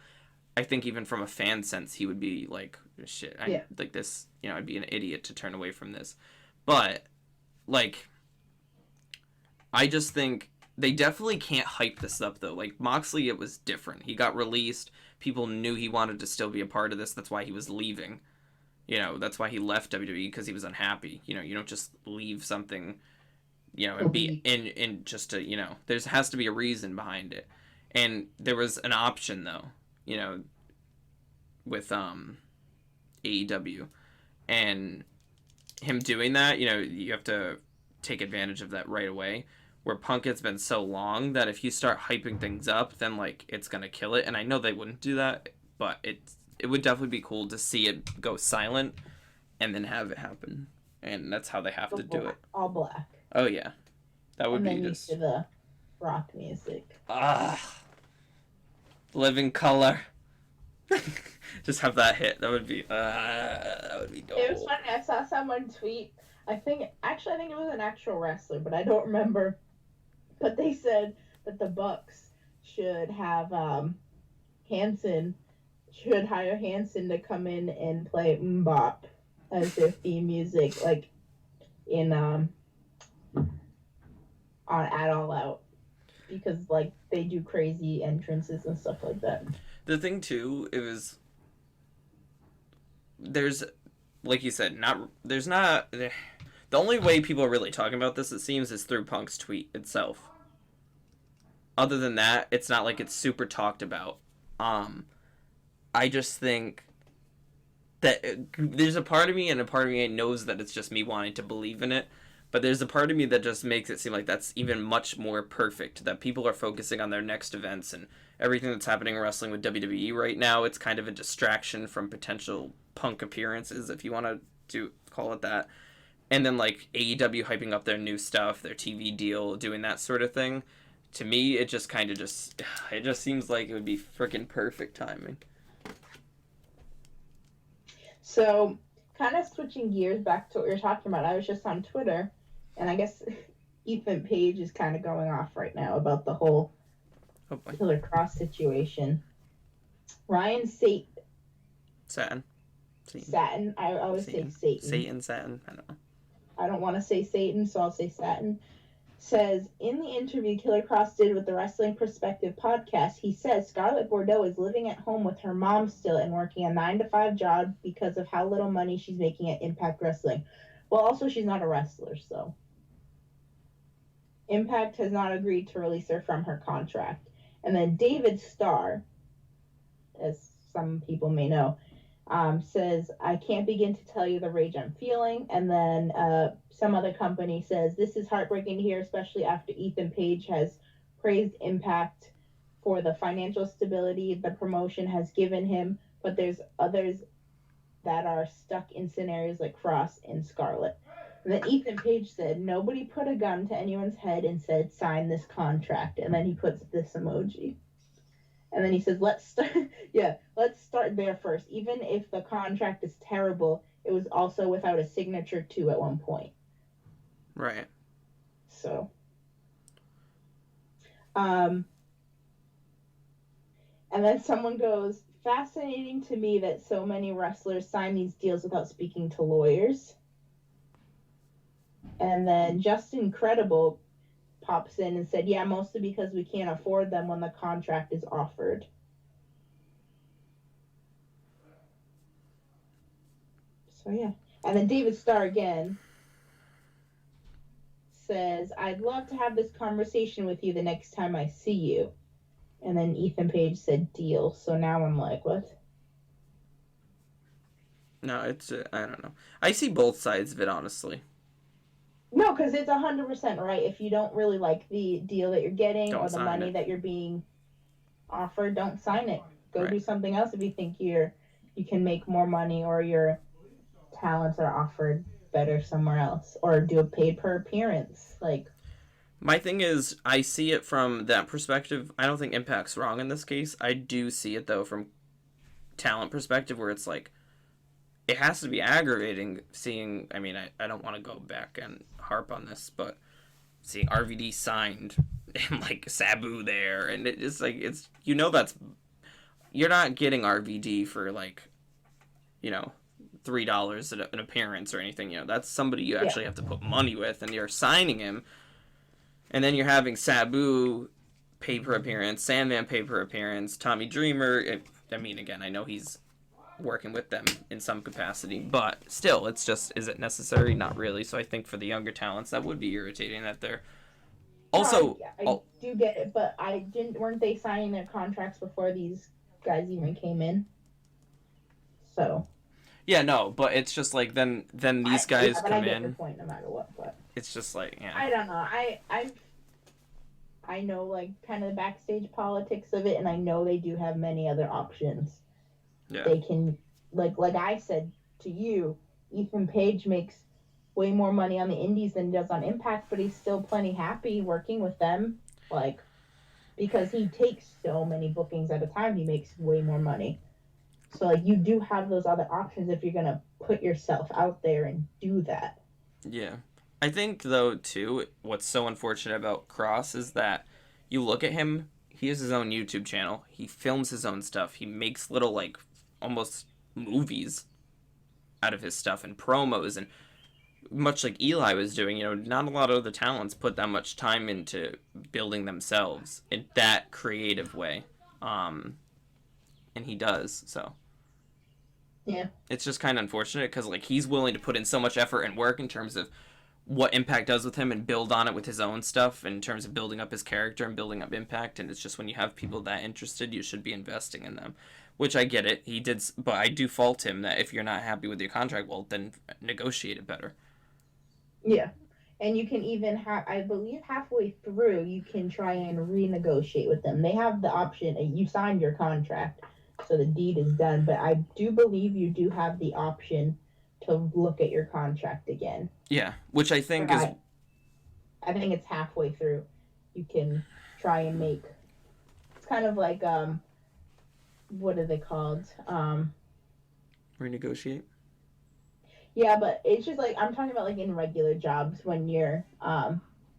I think even from a fan sense he would be like, shit, like this, I'd be an idiot to turn away from this. But like, I just think they definitely can't hype this up though. Like Moxley, it was different. He got released. People knew he wanted to still be a part of this. That's why he was leaving. That's why he left WWE, because he was unhappy. You don't just leave something, and be in just to, there has to be a reason behind it. And there was an option though, with AEW, and him doing that, you have to take advantage of that right away. Where Punk has been so long that if you start hyping things up, then like it's gonna kill it. And I know they wouldn't do that, but it would definitely be cool to see it go silent and then have it happen. And that's how they have to do it. All black. Oh yeah, that would and be then just the rock music. Living Color. Just have that hit. That would be dope. It was funny. I saw someone tweet. I think it was an actual wrestler, but I don't remember. But they said that the Bucks should have should hire Hanson to come in and play Mbop as their theme music, like in on at All Out, because like they do crazy entrances and stuff like that. The thing too, there's, like you said, the only way people are really talking about this, it seems, is through Punk's tweet itself. Other than that, it's not like it's super talked about. I just think that there's a part of me, and a part of me knows that it's just me wanting to believe in it, But there's a part of me that just makes it seem like that's even much more perfect, that people are focusing on their next events and everything that's happening in wrestling with WWE right now. It's kind of a distraction from potential Punk appearances, if you want to call it that. And then, like, AEW hyping up their new stuff, their TV deal, doing that sort of thing. To me, it just kind of it just seems like it would be freaking perfect timing. So, kind of switching gears back to what you're talking about, I was just on Twitter, and I guess Ethan Page is kind of going off right now about the whole Killer Cross situation. Ryan Satin. I always say Satan. Satin. I don't know. I don't want to say Satan, so I'll say Satin. Says, in the interview Killer Cross did with the Wrestling Perspective podcast, he says Scarlett Bordeaux is living at home with her mom still and working a 9-to-5 job because of how little money she's making at Impact Wrestling. Well, also, she's not a wrestler, so. Impact has not agreed to release her from her contract. And then David Starr, as some people may know, says, I can't begin to tell you the rage I'm feeling. And then some other company says, this is heartbreaking to hear, especially after Ethan Page has praised Impact for the financial stability the promotion has given him. But there's others that are stuck in scenarios like Cross and Scarlett. And then Ethan Page said, nobody put a gun to anyone's head and said, sign this contract. And then he puts this emoji. And then he says, let's start there first. Even if the contract is terrible, it was also without a signature too at one point. Right. So. And then someone goes, fascinating to me that so many wrestlers sign these deals without speaking to lawyers. And then Justin Credible pops in and said, yeah, mostly because we can't afford them when the contract is offered. So, yeah. And then David Starr again says, I'd love to have this conversation with you the next time I see you. And then Ethan Page said, deal. So now I'm like, what? No, it's, I don't know. I see both sides of it, honestly. No, because it's 100% right. If you don't really like the deal that you're getting Don't or the money it. that you're being offered, don't sign it. Go Right. do something else if you think you can make more money or your talents are offered better somewhere else, or do a paid per appearance. Like, my thing is, I see it from that perspective. I don't think Impact's wrong in this case. I do see it, though, from talent perspective, where it's like, it has to be aggravating seeing, I mean, I don't want to go back and harp on this, but seeing RVD signed and, like, Sabu there, and it's like, it's, you know, that's, you're not getting RVD for, like, you know, $3 an appearance or anything, you know, that's somebody you actually have to put money with, and you're signing him, and then you're having Sabu pay per appearance, Sandman pay per appearance, Tommy Dreamer, I mean, again, I know he's working with them in some capacity, but still, it's just, is it necessary? Not really. So I think for the younger talents, that would be irritating that they're also. I do get it, but weren't they signing their contracts before these guys even came in? So. Yeah, no, but it's just like then these guys come I get in. your point, no matter what. But it's just like, yeah. I don't know. I know, like, kind of the backstage politics of it, and I know they do have many other options. Yeah. They can, like I said to you, Ethan Page makes way more money on the indies than he does on Impact, but he's still plenty happy working with them, like, because he takes so many bookings at a time, he makes way more money. So, like, you do have those other options if you're gonna put yourself out there and do that. Yeah. I think, though, too, what's so unfortunate about Cross is that you look at him, he has his own YouTube channel, he films his own stuff, he makes little, like, almost movies out of his stuff and promos, and much like Eli was doing, you know, not a lot of the talents put that much time into building themselves in that creative way, and he does. So yeah, it's just kind of unfortunate because, like, he's willing to put in so much effort and work in terms of what Impact does with him and build on it with his own stuff in terms of building up his character and building up Impact, and it's just when you have people that interested, you should be investing in them. Which I get it, he did, but I do fault him that if you're not happy with your contract, well, then negotiate it better. Yeah, And you can even have, I believe, halfway through, you can try and renegotiate with them. They have the option. You signed your contract, so the deed is done. But I do believe you do have the option to look at your contract again. Yeah, which I think is. I think it's halfway through. You can try and make. It's kind of like what are they called? Renegotiate. Yeah, but it's just like I'm talking about like in regular jobs when you're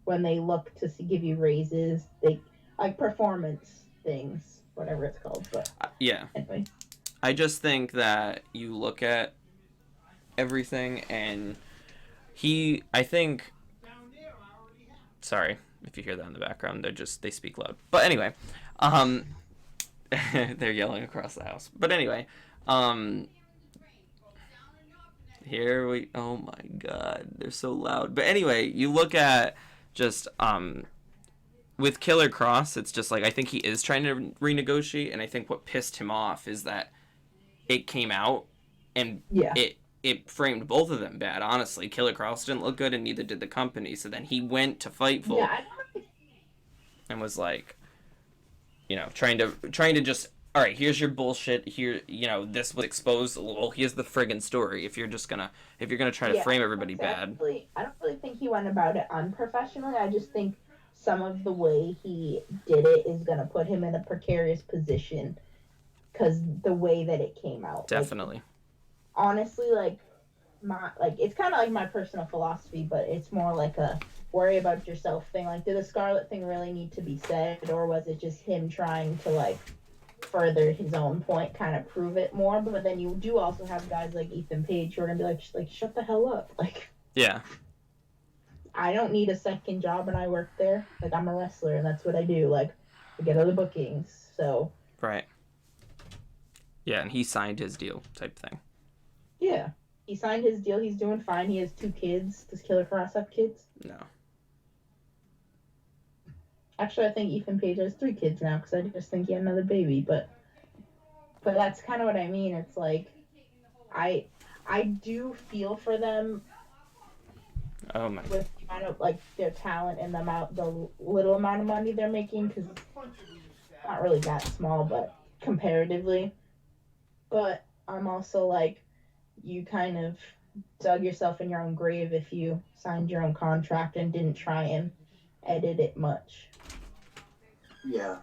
when they look to give you raises, they like performance things, whatever it's called. But yeah, anyway, I just think that you look at everything and I think. Sorry if you hear that in the background. They speak loud. But anyway, they're yelling across the house. But anyway, here we. Oh my God, they're so loud. But anyway, you look at just with Killer Cross, it's just like I think he is trying to renegotiate, and I think what pissed him off is that it came out and it framed both of them bad. Honestly, Killer Cross didn't look good, and neither did the company. So then he went to Fightful and was like, trying to just, all right, here's your bullshit. Here, this was exposed. Well, here's the friggin' story. If you're gonna try to frame everybody bad, I don't really think he went about it unprofessionally. I just think some of the way he did it is gonna put him in a precarious position because the way that it came out. Definitely. Like, honestly, it's kind of like my personal philosophy, but it's more like a worry about yourself thing. Like, did the Scarlet thing really need to be said, or was it just him trying to like further his own point, kind of prove it more? But then you do also have guys like Ethan Page who are gonna be like shut the hell up. Like, yeah, I don't need a second job and I work there. Like, I'm a wrestler and that's what I do. Like, I get other bookings. So right. Yeah, and he signed his deal type thing. Yeah. He signed his deal. He's doing fine. He has 2 kids. Does Killer Cross have kids? No. Actually, I think Ethan Page has 3 kids now because I just think he had another baby. But that's kind of what I mean. It's like, I do feel for them. Oh my. With kind of like their talent and the little amount of money they're making, because it's not really that small, but comparatively. But I'm also like, you kind of dug yourself in your own grave if you signed your own contract and didn't try and edit it much. Yeah,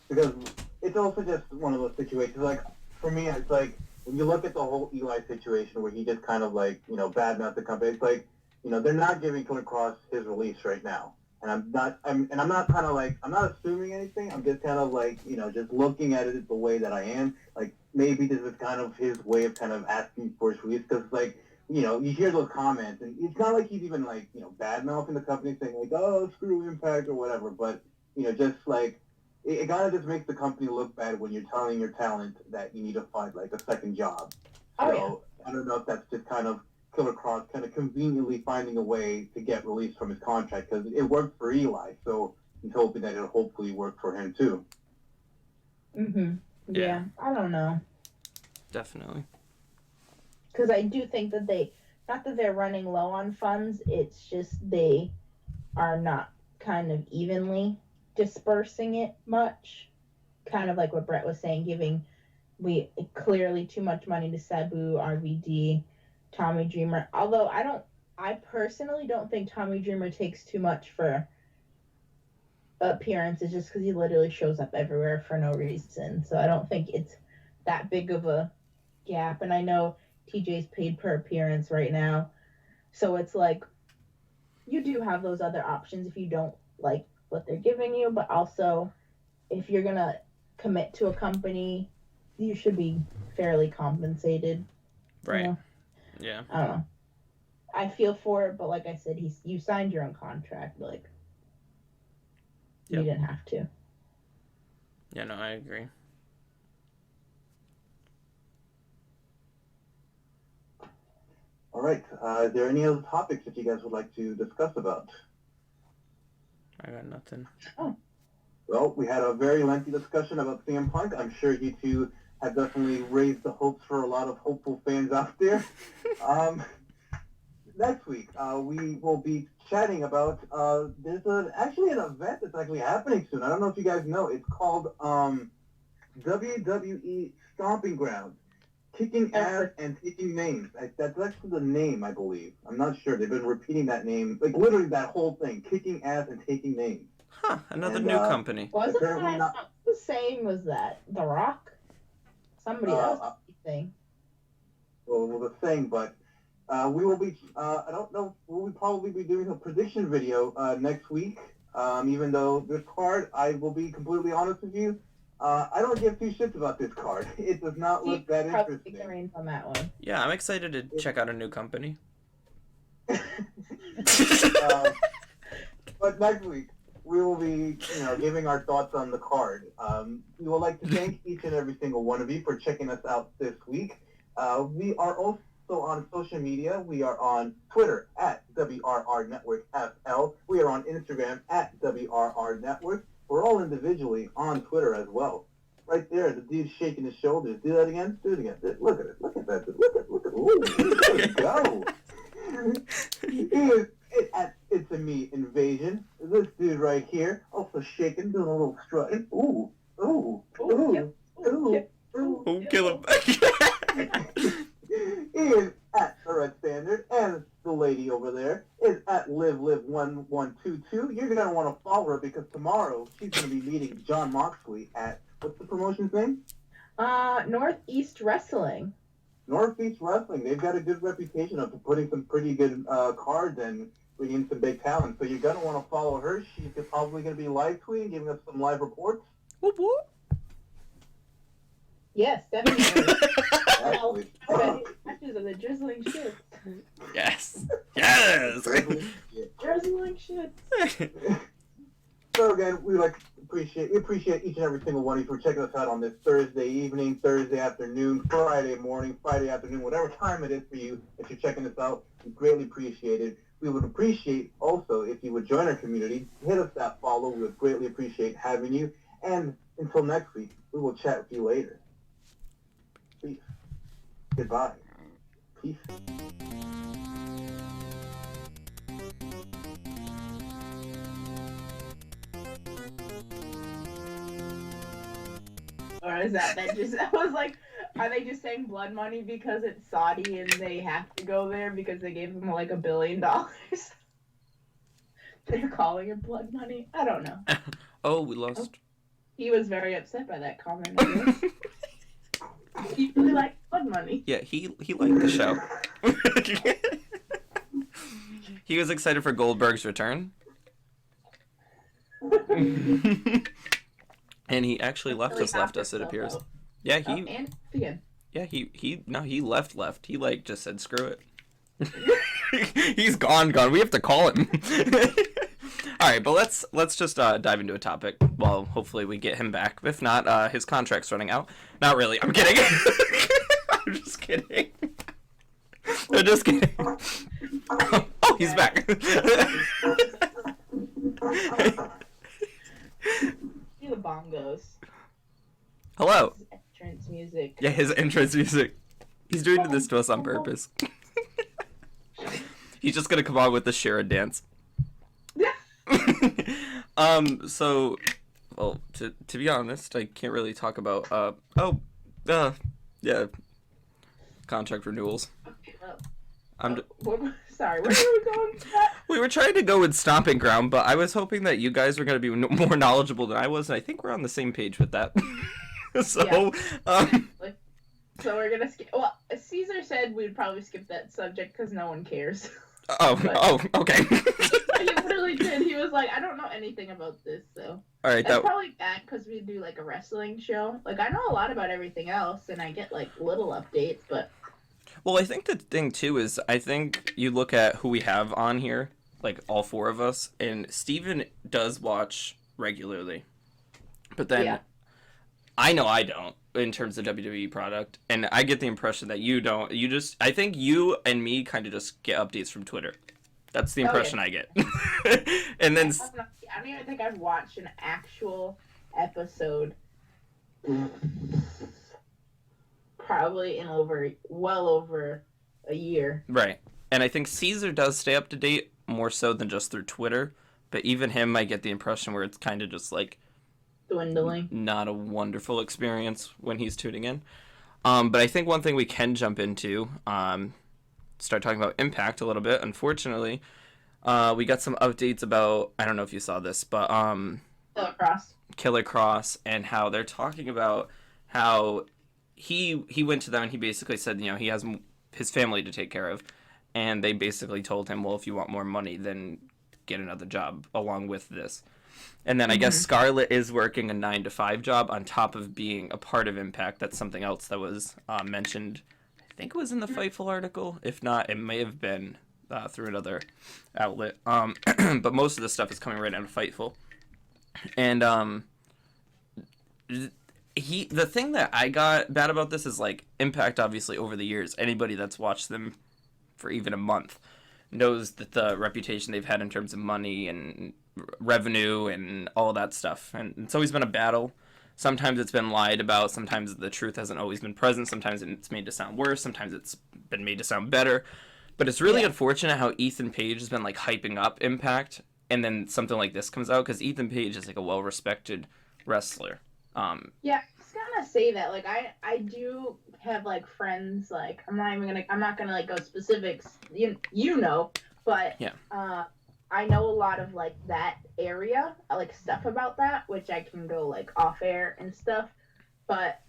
because it's also just one of those situations. Like, for me, it's like when you look at the whole Eli situation where he just kind of like, badmouth the company. It's like, they're not giving Killer Cross his release right now, and I'm not kind of like, I'm not assuming anything. I'm just kind of like, just looking at it the way that I am. Like, maybe this is kind of his way of kind of asking for his release, because like, you hear those comments, and it's not like he's even like, bad mouthing the company, saying like, oh, screw Impact or whatever, but just like, it kind of just makes the company look bad when you're telling your talent that you need to find like a second job. So I don't know if that's just kind of Killer Cross kind of conveniently finding a way to get released from his contract, because it worked for Eli, so he's hoping that it'll hopefully work for him too. Yeah, I don't know. Definitely. Because I do think that not that they're running low on funds, it's just they are not kind of evenly dispersing it much. Kind of like what Brett was saying, giving clearly too much money to Sabu, RVD, Tommy Dreamer. Although I personally don't think Tommy Dreamer takes too much for appearances, just because he literally shows up everywhere for no reason. So I don't think it's that big of a gap. And I know TJ's paid per appearance right now, so it's like you do have those other options if you don't like what they're giving you, but also if you're gonna commit to a company, you should be fairly compensated. Right. Yeah. I don't know. I feel for it, but like I said, you signed your own contract. Like, you didn't have to. Yeah, no, I agree. All right. Is there any other topics that you guys would like to discuss about? I got nothing. Oh. Well, we had a very lengthy discussion about CM Punk. I'm sure you two have definitely raised the hopes for a lot of hopeful fans out there. next week, we will be chatting about, there's actually an event that's actually happening soon. I don't know if you guys know. It's called WWE Stomping Grounds. Kicking ass and taking names. That's actually the name, I believe. I'm not sure. They've been repeating that name, like literally that whole thing. Kicking ass and taking names. Huh, another new company. Wasn't that, whose saying was that? The Rock? Somebody else saying. Well, the thing, but we will be, I don't know, we'll probably be doing a prediction video next week. Even though this card, I will be completely honest with you, I don't give two shits about this card. It does not look that interesting. The reins on that one. Yeah, I'm excited to check out a new company. But next week, we will be, giving our thoughts on the card. We would like to thank each and every single one of you for checking us out this week. We are also on social media. We are on Twitter at WRR Network FL. We are on Instagram at WRR Network. We're all individually on Twitter as well. Right there, the dude's shaking his shoulders. Do that again. Do it again. Look at it. Look at that. Look at. Ooh, there we go. It's a me invasion. This dude right here, also shaking, doing a little strutting. Ooh, ooh, ooh, ooh, ooh. Oh, kill him. He is at the Red Standard, and the lady over there is at LiveLive1122. You're going to want to follow her because tomorrow she's going to be meeting John Moxley at, what's the promotion's name? Northeast Wrestling. Northeast Wrestling. They've got a good reputation of putting some pretty good cards and bringing in some big talent. So you're going to want to follow her. She's probably going to be live tweeting, giving us some live reports. Whoop whoop. Yes, definitely. Matches of the drizzling shit. Yes. Yes. Drizzling shit. So again, we appreciate each and every single one of you for checking us out on this Thursday evening, Thursday afternoon, Friday morning, Friday afternoon, whatever time it is for you. If you're checking us out, we greatly appreciate it. We would appreciate also if you would join our community, hit us that follow. We would greatly appreciate having you. And until next week, we will chat with you later. Peace. Goodbye. Peace. Or is that just, I was like, are they just saying blood money because it's Saudi and they have to go there because they gave them like $1 billion? They're calling it blood money? I don't know. Oh, we lost. He was very upset by that comment. He really liked blood money. Yeah, he liked the show. He was excited for Goldberg's return. And he actually left us, it appears. Out. Yeah, and again. Yeah, he left. He just said screw it. He's gone. We have to call him. All right, but let's just dive into a topic. Well, hopefully we get him back. If not, his contract's running out. Not really. I'm kidding. I'm just kidding. I'm just kidding. Oh, he's back. Do the bongos. Hello. His entrance music. Yeah, his entrance music. He's doing this to us on purpose. He's just gonna come on with the Shara dance. So, well, to be honest, I can't really talk about, yeah, contract renewals. Sorry, where were we going with that? We were trying to go with Stomping Ground, but I was hoping that you guys were going to be more knowledgeable than I was, and I think we're on the same page with that. So, So we're gonna skip. Well, Caesar said we'd probably skip that subject because no one cares. Okay. He literally did. He was like, I don't know anything about this, so. All right, that's probably bad because we do like a wrestling show. Like I know a lot about everything else, and I get like little updates, but. Well, I think the thing too is I think you look at who we have on here, like all four of us, and Steven does watch regularly, but then I know I don't in terms of WWE product, and I get the impression that you don't. I think you and me kind of just get updates from Twitter. That's the impression I get. And then I don't even think I've watched an actual episode probably in well over a year. Right. And I think Caesar does stay up to date more so than just through Twitter. But even him, I get the impression where it's kind of just like Dwindling. not a wonderful experience when he's tuning in. But I think one thing we can jump into, start talking about Impact a little bit. Unfortunately, we got some updates about, I don't know if you saw this, but Killer Cross and how they're talking about how he went to them and he basically said, you know, he has his family to take care of. And they basically told him, well, if you want more money, then get another job along with this. And then I guess Scarlett is working a 9-to-5 job on top of being a part of Impact. That's something else that was mentioned. I think it was in the Fightful article. If not, it may have been through another outlet. But most of the stuff is coming right out of Fightful. And the thing that I got bad about this is, like, Impact, obviously, over the years, anybody that's watched them for even a month knows that the reputation they've had in terms of money and revenue and all that stuff, and it's always been a battle. Sometimes it's been lied about, sometimes the truth hasn't always been present, sometimes it's made to sound worse, sometimes it's been made to sound better. But it's really unfortunate how Ethan Page has been like hyping up Impact, and then something like this comes out, because Ethan Page is like a well-respected wrestler. Yeah, I was gonna say that. Like, I do have like friends. Like, I'm not gonna like go specifics. You know, but yeah. I know a lot of like that area, like stuff about that, which I can go like off air and stuff. But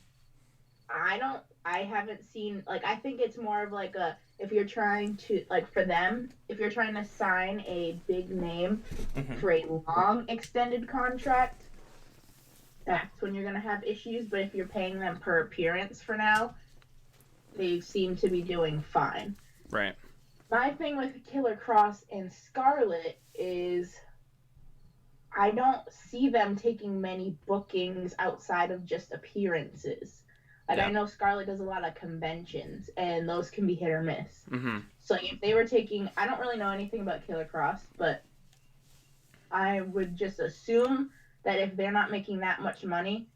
I haven't seen, like, I think it's more of like if you're trying to, like, for them, if you're trying to sign a big name for a long extended contract, that's when you're going to have issues. But if you're paying them per appearance for now, they seem to be doing fine. Right. My thing with Killer Cross and Scarlett is I don't see them taking many bookings outside of just appearances. Like, I know Scarlett does a lot of conventions, and those can be hit or miss. So if they were taking, I don't really know anything about Killer Cross, but I would just assume that if they're not making that much money,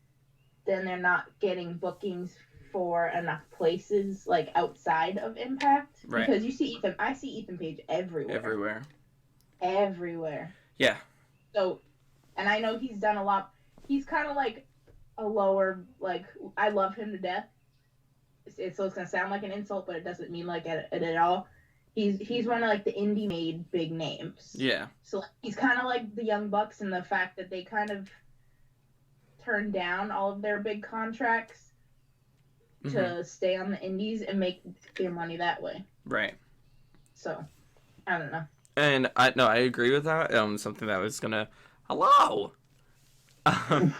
then they're not getting bookings for enough places, like, outside of Impact. Right. Because I see Ethan Page everywhere. Everywhere. Yeah. So, and I know he's done a lot. He's kind of like a lower, like, I love him to death. So it's going to sound like an insult, but it doesn't mean like it at all. He's one of like the indie made big names. Yeah. So he's kind of like the Young Bucks in the fact that they kind of turned down all of their big contracts to stay on the indies and make their money that way. Right. So, I don't know. And I agree with that. Something that I was gonna. Hello.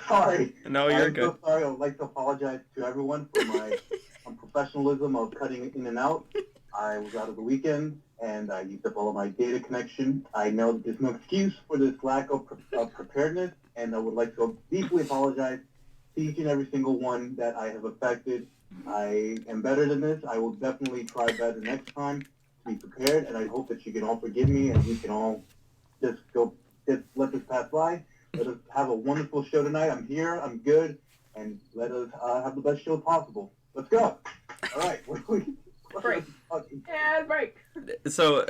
Sorry. No, you're good. I'm so sorry. I would like to apologize to everyone for my unprofessionalism of cutting in and out. I was out of the weekend, and I used up all of my data connection. I know that there's no excuse for this lack of preparedness, and I would like to deeply apologize to each and every single one that I have affected. I am better than this. I will definitely try better next time to be prepared, and I hope that you can all forgive me, and we can all just let this pass by. Let us have a wonderful show tonight. I'm here. I'm good. And let us have the best show possible. Let's go. All right. Break. And break. So